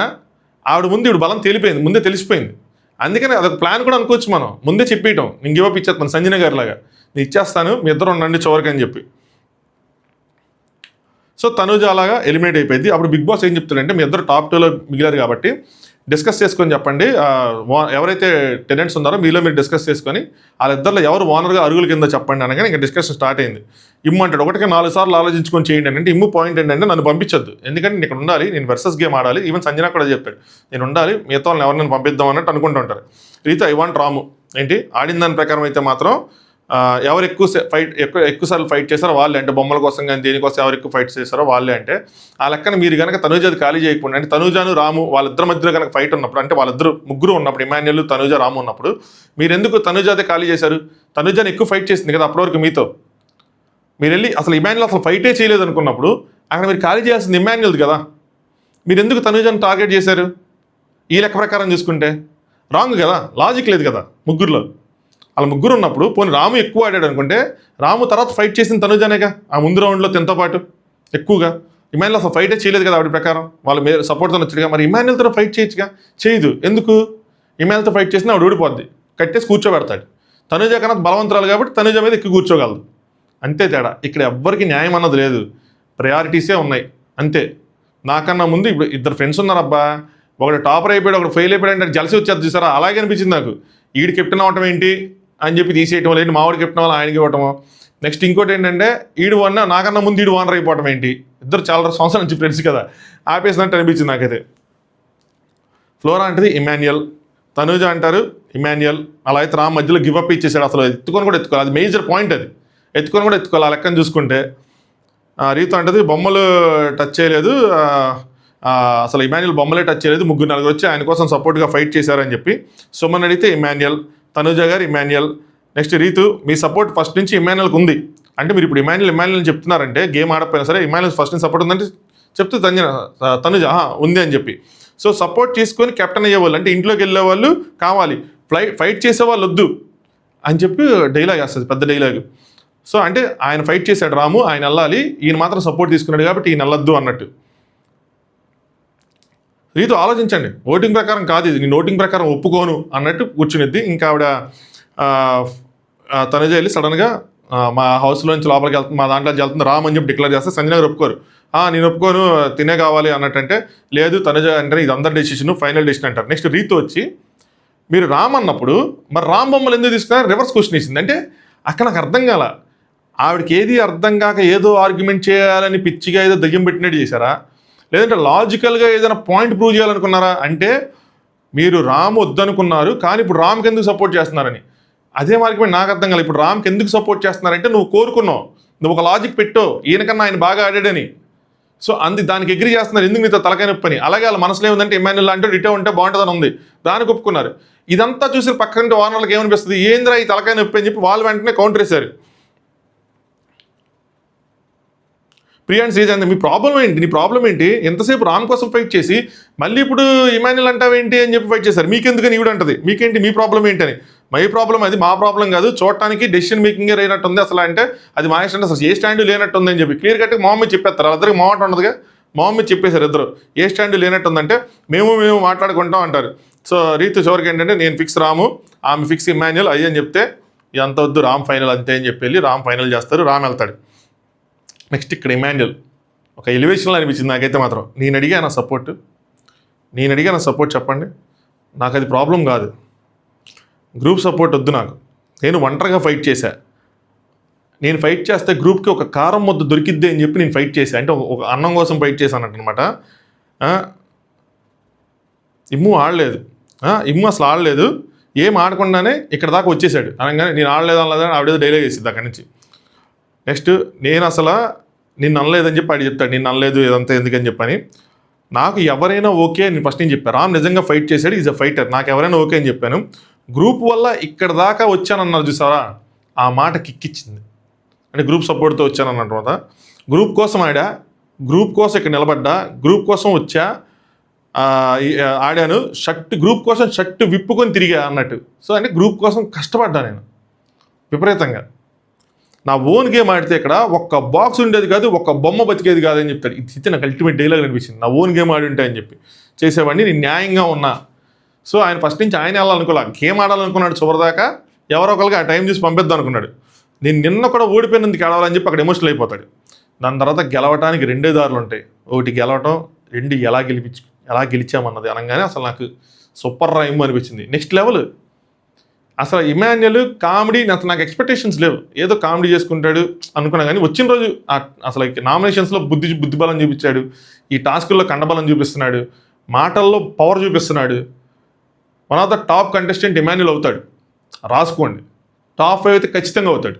ఆవిడ ముందు ఇప్పుడు బలం తేలిపోయింది, ముందే తెలిసిపోయింది. అందుకని అదొక ప్లాన్ కూడా అనుకోవచ్చు మనం, ముందే చెప్పేయటం నేను గివప్ ఇచ్చేస్తాను సంజన గారి లాగా, నేను ఇచ్చేస్తాను మీ ఇద్దరు ఉండండి చివరికి అని చెప్పి. సో తనుజ అలాగా ఎలిమినేట్ అయిపోయింది. అప్పుడు బిగ్ బాస్ ఏం చెప్తాడంటే మీ ఇద్దరు టాప్ 2లో మిగిలారు కాబట్టి డిస్కస్ చేసుకొని చెప్పండి, ఎవరైతే టెనెంట్స్ ఉన్నారో మీలో మీరు డిస్కస్ చేసుకొని వాళ్ళిద్దరిలో ఎవరు ఓనర్గా అరుగుల కింద చెప్పండి అనగానే ఇంకా డిస్కషన్ స్టార్ట్ అయింది. ఇమ్మంటాడు ఒకటికి 4 సార్లు ఆలోచించుకొని చేయండి అంటే ఇమ్ము పాయింట్ ఏంటంటే నన్ను పంపించొద్దు, ఎందుకంటే నేను ఇక్కడ ఉండాలి, నేను వర్సెస్ గేమ్ ఆడాలి. ఈవెన్ సంజన కూడా చెప్పాడు నేను ఉండాలి, మిగతా వాళ్ళని ఎవరిని పంపిద్దాం అన్నట్టు అనుకుంటూ ఉంటారు. రీతు ఐ వాంట్ రాము ఏంటి ఆడిన దాని ప్రకారం అయితే మాత్రం ఎవరు ఎక్కువసార్లు ఫైట్ చేస్తారో వాళ్ళే, అంటే బొమ్మల కోసం కానీ దేనికోసం ఎవరు ఎక్కువ ఫైట్ చేస్తారో వాళ్ళే. అంటే ఆ లెక్కన మీరు కనుక తనుజది ఖాళీ చేయకుండా అంటే తనుజాను రాము వాళ్ళిద్దరి మధ్యలో కనుక ఫైట్ ఉన్నప్పుడు అంటే వాళ్ళిద్దరు ముగ్గురు ఉన్నప్పుడు ఇమాన్యుయల్ తనుజ రాము ఉన్నప్పుడు మీరు ఎందుకు తనుజాదే ఖాళీ చేశారు? తనుజాని ఎక్కువ ఫైట్ చేసింది కదా అప్పటివరకు మీతో, మీరు వెళ్ళి అసలు ఇమాన్యుయల్ అసలు ఫైటే చేయలేదు అనుకున్నప్పుడు అక్కడ మీరు ఖాళీ చేయాల్సింది ఇమాన్యుయల్ది కదా, మీరు ఎందుకు తనుజాని టార్గెట్ చేశారు? ఈ లెక్క ప్రకారం చూసుకుంటే రాంగ్ కదా, లాజిక్ లేదు కదా ముగ్గురులో. అలా ముగ్గురు ఉన్నప్పుడు పోనీ రాము ఎక్కువ ఆడాడు అనుకుంటే రాము తర్వాత ఫైట్ చేసిన తనుజానేగా ఆ ముందు రౌండ్లో తనతో పాటు ఎక్కువగా. ఇమాన్యుయల్ అసలు ఫైటే చేయలేదు కదా ఆవిడ ప్రకారం, వాళ్ళు సపోర్ట్తో వచ్చాడుగా, మరి ఇమాన్యుయల్తో ఫైట్ చేయొచ్చుగా, చేయదు. ఎందుకు? ఇమాన్యుయల్తో ఫైట్ చేసినా ఆవిడ ఊడిపోద్ది, కట్టేసి కూర్చోబెడతాడు. తనుజ కన్నా బలవంతురాలు కాబట్టి తనుజ మీద ఎక్కువ కూర్చోగలదు, అంతే తేడా. ఇక్కడ ఎవ్వరికి న్యాయం అన్నది లేదు, ప్రయారిటీసే ఉన్నాయి అంతే. నాకన్నా ముందు ఇప్పుడు ఇద్దరు ఫ్రెండ్స్ ఉన్నారబ్బా, ఒకడు టాపర్ అయిపోయాడు ఒకడు ఫెయిల్ అయిపోయాడు అంటే జలసి వచ్చేది చూసారా, అలాగే అనిపించింది నాకు. ఈడు కెప్టెన్ అవటం ఏంటి అని చెప్పి తీసేయటం, లేదు మామిడి కెప్టెన్ వల్ల ఆయనకి ఇవ్వటము. నెక్స్ట్ ఇంకోటి ఏంటంటే ఈడు వన్న నాకన్నా ముందు ఈడు ఓనర్ అయిపోవటం ఏంటి, ఇద్దరు చాలా సంవత్సరాల నుంచి ఫ్రెండ్స్ కదా, ఆపేసినట్టు అనిపించింది నాకైతే. ఫ్లోరా అంటది ఇమాన్యుయల్, తనుజ అంటారు ఇమాన్యుయల్, అలా అయితే రామ్ మధ్యలో గివప్ ఇచ్చేసాడు. అసలు ఎత్తుకొని కూడా ఎత్తుకోవాలి, అది మేజర్ పాయింట్, అది ఎత్తుకొని కూడా ఎత్తుకోవాలి ఆ లెక్కను చూసుకుంటే. రీతు అంటది బొమ్మలు టచ్ చేయలేదు, అసలు ఇమాన్యుయల్ బొమ్మలే టచ్ చేయలేదు, 3-4 వచ్చి ఆయన కోసం సపోర్ట్గా ఫైట్ చేశారని చెప్పి. సుమన్ అడిగితే ఇమాన్యుయల్, తనుజ గారు ఇమాన్యుయల్. నెక్స్ట్ రీతు మీ సపోర్ట్ ఫస్ట్ నుంచి ఇమాన్యుయల్కి ఉంది అంటే మీరు ఇప్పుడు ఇమాన్యుయల్ చెప్తున్నారంటే గేమ్ ఆడకపోయినా సరే ఇమాన్యుయల్ ఫస్ట్ నుంచి సపోర్ట్ ఉందంటే చెప్తే తనుజ ఉంది అని చెప్పి. సో సపోర్ట్ చేసుకొని కెప్టెన్ అయ్యేవాళ్ళు అంటే ఇంట్లోకి వెళ్ళే వాళ్ళు కావాలి, ఫైట్ చేసేవాళ్ళు వద్దు అని చెప్పి డైలాగ్ వేస్తుంది, పెద్ద డైలాగ్. సో అంటే ఆయన ఫైట్ చేశాడు రాము, ఆయన వెళ్ళాలి, ఈయన మాత్రం సపోర్ట్ తీసుకున్నాడు కాబట్టి ఈయన వెళ్ళొద్దు అన్నట్టు. రీతు ఆలోచించండి, ఓటింగ్ ప్రకారం కాదు ఇది, నేను ఓటింగ్ ప్రకారం ఒప్పుకోను అన్నట్టు కూర్చునిద్ది. ఇంకా ఆవిడ తనుజ వెళ్ళి సడన్గా మా హౌస్లో నుంచి లోపలికి వెళ్తుంది, మా దాంట్లో వెళ్తుంది రామ్ అని చెప్పి డిక్లేర్ చేస్తే సంజన గారు ఒప్పుకోరు. నేను ఒప్పుకోను తినే కావాలి అన్నట్టు అంటే లేదు తనుజ అంటే ఇది అందరి డెసిషన్ ఫైనల్ డెసిషన్ అంటారు. నెక్స్ట్ రీతు వచ్చి మీరు రామ్ అన్నప్పుడు మరి రామ్ బొమ్మలు ఎందుకు తీసుకున్నారు రివర్స్ క్వశ్చన్ ఇచ్చింది అంటే అక్కడ నాకు అర్థం కాల. ఆవిడకి ఏది అర్థం కాక ఏదో ఆర్గ్యుమెంట్ చేయాలని పిచ్చిగా ఏదో దయ్యం పెట్టినట్టు చేశారా, లేదంటే లాజికల్గా ఏదైనా పాయింట్ ప్రూవ్ చేయాలనుకున్నారా? అంటే మీరు రామ్ వద్దనుకున్నారు, కానీ ఇప్పుడు రామ్కి ఎందుకు సపోర్ట్ చేస్తున్నారని. అదే ఆర్గ్యుమెంట్ నాకు అర్థం కాలేదు. ఇప్పుడు రామ్కి ఎందుకు సపోర్ట్ చేస్తున్నారంటే నువ్వు కోరుకున్నావు, నువ్వు ఒక లాజిక్ పెట్టో ఈయనకన్నా ఆయన బాగా ఆడాడని. సో దానికి ఎగ్రీ చేస్తున్నారు, ఎందుకు నీతో తలకాయ నొప్పి అని. అలాగే వాళ్ళ మనసులో ఏముందంటే ఇమాన్యుల్ అంటే రిటో ఉంటే బాగుంటుందని ఉంది, దానికి ఒప్పుకున్నారు. ఇదంతా చూసి పక్కన వార్నర్లకు ఏమనిపిస్తుంది, ఏంద్రా ఈ తలకాయ నొప్పి అని చెప్పి వాళ్ళు వెంటనే కౌంటర్ వేశారు. Priya and Sreeja, me problem ఏంటి, నీ ప్రాబ్లం ఏంటి? ఎంతసేపు రామ్ కోసం ఫైట్ చేసి మళ్ళీ ఇప్పుడు ఇమాన్యుల్ అంటావేంటి అని చెప్పి ఫైట్ చేశారు. మీకెందుకని ఈవిడ అంటది, మీకేంటి మీ ప్రాబ్లం ఏంటని. మై ప్రాబ్లం అది, మా ప్రాబ్లం కాదు. చూడటానికి డెసిషన్ మేకింగ్ లేనట్టుంది అసలు, అంటే అది మా ఇష్టం, అసలు ఏ స్టాండ్ లేనట్టుంది అని చెప్పి క్లియర్ కట్గా మా మమ్మీ చెప్పేస్తారు. వాళ్ళిద్దరికి మాట ఉండదుగా, మా మమ్మీ చెప్పేశారు ఇద్దరు ఏ స్టాండ్ లేనట్టుందంటే మేము మాట్లాడుకుంటాం అంటారు. సో రీతు చివరికి ఏంటంటే నేను ఫిక్స్ రాము, ఆమె ఫిక్స్ ఇమాన్యుల్ అయ్యి అని చెప్తే ఎంత వద్దు రామ్ ఫైనల్ అంతే అని చెప్పి వెళ్ళి రామ్ ఫైనల్ చేస్తారు, రామ్ వెళ్తాడు. నెక్స్ట్ ఇక్కడ ఇమాన్యుల్ ఒక ఎలివేషన్లో అనిపించింది నాకైతే మాత్రం. నేను అడిగా సపోర్ట్ చెప్పండి, నాకు అది ప్రాబ్లం కాదు, గ్రూప్ సపోర్ట్ వద్దు నాకు, నేను ఒంటరిగా ఫైట్ చేశా. నేను ఫైట్ చేస్తే గ్రూప్కి ఒక కారం ముద్ద దొరికిద్ది అని చెప్పి నేను ఫైట్ చేశా, అంటే ఒక అన్నం కోసం ఫైట్ చేశాను అనమాట. ఇమ్ము ఆడలేదు, ఇమ్ము అసలు ఆడలేదు, ఏం ఆడకుండానే ఇక్కడ దాకా వచ్చేసాడు అనగానే నేను ఆడలేదు అనలేదని ఆవిడేదో డైలాగ్ వేసింది అక్కడి నుంచి. నెక్స్ట్ నేను అసలు నిన్ను అనలేదని చెప్పి ఆడు చెప్తాడు, నిన్ను అనలేదు ఇదంతా ఎందుకని చెప్పని. నాకు ఎవరైనా ఓకే అని ఫస్ట్ నేను చెప్పాను, రామ్ నిజంగా ఫైట్ చేశాడు, ఈజ్ అ ఫైటర్, నాకు ఎవరైనా ఓకే అని చెప్పాను. గ్రూప్ వల్ల ఇక్కడ దాకా వచ్చానన్నారు చూసారా, ఆ మాట కిక్కిచ్చింది. అంటే గ్రూప్ సపోర్ట్తో వచ్చానన్న తర్వాత గ్రూప్ కోసం గ్రూప్ కోసం ఇక్కడ నిలబడ్డా, గ్రూప్ కోసం వచ్చా, ఆడాను, గ్రూప్ కోసం షర్ట్ విప్పుకొని తిరిగా అన్నట్టు. సో అంటే గ్రూప్ కోసం కష్టపడ్డా నేను విపరీతంగా. నా ఓన్ గేమ్ ఆడితే ఇక్కడ ఒక్క బాక్స్ ఉండేది కాదు, ఒక్క బొమ్మ బతికేది కాదని చెప్తాడు. ఇది నాకు అల్టిమేట్ డైలాగ్ అనిపించింది, నా ఓన్ గేమ్ ఆడి ఉంటాయని చెప్పి చేసేవాడిని, నేను న్యాయంగా ఉన్నా. సో ఆయన ఫస్ట్ నుంచి ఆయన వెళ్ళాలనుకోలే, గేమ్ ఆడాలనుకున్నాడు చివరిదాకా, ఎవరో ఒకరికి ఆ టైం చూసి పంపిద్దాం అనుకున్నాడు. నేను నిన్న కూడా ఓడిపోయినందుకు ఆడాలని చెప్పి అక్కడ ఎమోషనల్ అయిపోతాడు. దాని తర్వాత గెలవటానికి రెండే దారులు ఉంటాయి, ఒకటి గెలవటం, రెండు ఎలా గెలిచామన్నది అనగానే అసలు నాకు సూపర్ రైమ్ అనిపించింది. నెక్స్ట్ లెవెల్ అసలు ఇమాన్యుల్ కామెడీ, నాకు ఎక్స్పెక్టేషన్స్ లేవు, ఏదో కామెడీ చేసుకుంటాడు అనుకున్నా, కానీ వచ్చిన రోజు అసలు నామినేషన్స్లో బుద్ధిబలం చూపించాడు, ఈ టాస్కుల్లో కండబలం చూపిస్తున్నాడు, మాటల్లో పవర్ చూపిస్తున్నాడు. One of the top contestant Emmanuel అవుతాడు, రాసుకోండి. టాప్ 5 అయితే ఖచ్చితంగా అవుతాడు.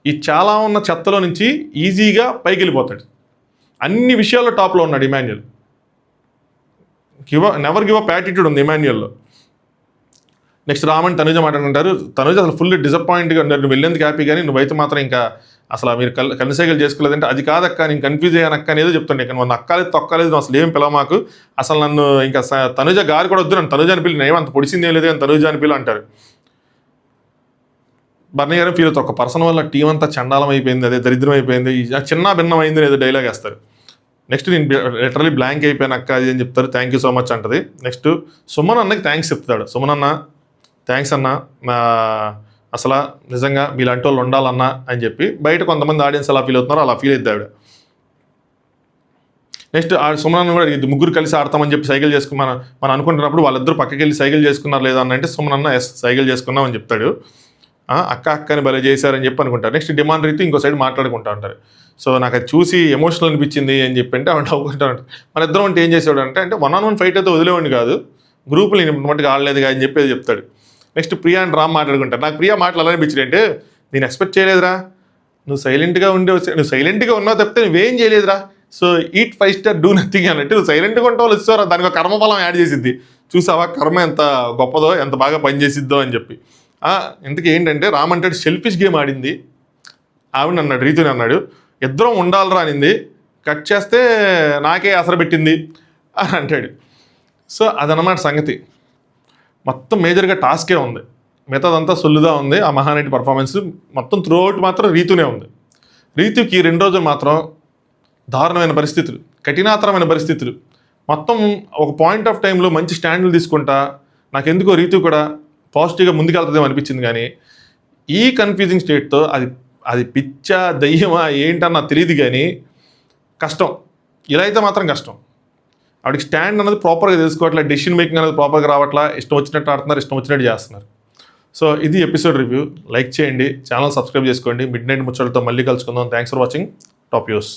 ఈ చాలా ఉన్న చెత్తలో నుంచి ఈజీగా పైకి వెళ్ళిపోతాడు. అన్ని విషయాల్లో టాప్లో ఉన్నాడు Emmanuel. Never give up attitude ఉంది ఇమాన్యుల్లో. నెక్స్ట్ రామన్ తనుజ మాట్లాడుకుంటారు. తనుజ అసలు ఫుల్ డిసప్పాయింట్గా ఉన్నారు, నువ్వు వెళ్ళేందుకు హ్యాపీ, కానీ నువ్వైతే మాత్రం ఇంకా అసలు మీరు కన్సైకిల్ చేసుకోలేదంటే అది కాదక్క, నేను కన్ఫ్యూజ్ అయ్యానక్క అనేది చెప్తుండే. కానీ నన్ను అక్కలేదు తొక్కలేదు, నువ్వు అసలు ఏం పిలవ మాకు, అసలు నన్ను ఇంకా తనుజ గారు కూడా వద్దు, నన్ను తనుజ అనిపిల్లి, నేను అంత పొడిసింది ఏం లేదు కానీ తనుజ అనిపిల్లు అంటారు. బర్నీ గారు ఫీల్ అవుతారు, ఒక పర్సన్ వల్ల టీం అంతా చండాలం అయిపోయింది, అదే దరిద్రం అయిపోయింది, చిన్న భిన్నం అయింది ఏదో డైలాగ్ వేస్తారు. నెక్స్ట్ నేను లిటరలీ బ్లాంక్ అయిపోయాను అక్క అది అని చెప్తారు, థ్యాంక్ యూ సో మచ్ అంటది. నెక్స్ట్ సుమన్ అన్నకి థ్యాంక్స్ చెప్తాడు, సుమన్ అన్న థ్యాంక్స్ అన్న, అసలు నిజంగా మీలాంటి వాళ్ళు ఉండాలన్నా అని చెప్పి. బయట కొంతమంది ఆడియన్స్ ఎలా ఫీల్ అవుతున్నారో అలా ఫీల్ అవుతుంది ఆవిడ. నెక్స్ట్ సుమన్ అన్న కూడా ముగ్గురు కలిసి ఆడతామని చెప్పి సైకిల్ మనం అనుకుంటున్నప్పుడు వాళ్ళిద్దరు పక్కకి వెళ్ళి సైకిల్ చేసుకున్నారు లేదా అని, అంటే సుమన్ అన్న ఎస్ సైకిల్ చేసుకున్నాం అని చెప్తాడు. అక్కని భలే చేశారని చెప్పి అనుకుంటారు. నెక్స్ట్ డిమాండ్ రీతి ఇంకో సైడ్ మాట్లాడుకుంటా ఉంటారు. సో నాకు అది చూసి ఎమోషనల్ అనిపించింది అని చెప్పి అంటే ఆవిడ అనుకుంటా ఉంటారు. మన ఇద్దరం అంటే ఏం చేసేవాడు అంటే 1-on-1 ఫైట్ అయితే వదిలేవాడిని కాదు, గ్రూపులు నేను మట్టుగా ఆడలేదు అని చెప్పేది చెప్తాడు. నెక్స్ట్ ప్రియా అండ్ రామ్ మాట్లాడుకుంటారు. నాకు ప్రియా మాటలు ఎలా అనిపించింది అంటే, నేను ఎక్స్పెక్ట్ చేయలేదురా, నువ్వు సైలెంట్గా ఉన్నావు తప్పితే నువ్వేం చేయలేదురా, so eat 5 star do nothing అన్నట్టు నువ్వు సైలెంట్గా ఉంటావు వచ్చేవారా, దానికి ఒక కర్మఫలం యాడ్ చేసిద్ది. చూసావా కర్మ ఎంత గొప్పదో, ఎంత బాగా పనిచేసిద్దో అని చెప్పి. ఇంతకీ ఏంటంటే రామ్ అంటే సెల్ఫిష్ గేమ్ ఆడింది ఆవిడ అన్నాడు, రీతుని అన్నాడు, ఇద్దరం ఉండాలరా అనింది, కట్ చేస్తే నాకే అసలు పెట్టింది అని అంటాడు. సో అదనమాట సంగతి. మొత్తం మేజర్గా టాస్కే ఉంది, మిగతాదంతా సొల్లుదా ఉంది. ఆ మహానటి పర్ఫార్మెన్స్ మొత్తం త్రూఅవుట్ మాత్రం రీతునే ఉంది. రీతుకి 2 రోజులు మాత్రం దారుణమైన పరిస్థితులు, కఠినాతరమైన పరిస్థితులు. మొత్తం ఒక పాయింట్ ఆఫ్ టైంలో మంచి స్టాండ్లు తీసుకుంటా నాకెందుకో రీతు కూడా పాజిటివ్గా ముందుకెళ్తుందేమో అనిపించింది. కానీ ఈ కన్ఫ్యూజింగ్ స్టేట్తో అది పిచ్చా దయ్యమా ఏంటన్నా తెలియదు, కానీ కష్టం. ఇలా అయితే మాత్రం కష్టం. ఆవిడకి స్టాండ్ అనేది ప్రాపర్గా తెలుసుకోవట్లేదు, డెసిషన్ మేకింగ్ అనేది ప్రాపర్గా రావట్లా, ఇష్టం వచ్చినట్టు ఆడుతున్నారు, ఇష్టం వచ్చినట్టు చేస్తున్నారు. సో ఇది ఎపిసోడ్ రివ్యూ. లైక్ చేయండి, ఛానల్ సబ్స్క్రైబ్ చేసుకోండి. మిడ్ నైట్ ముచ్చలతో మళ్ళీ కలుసుకుందాం. Thanks for watching top news.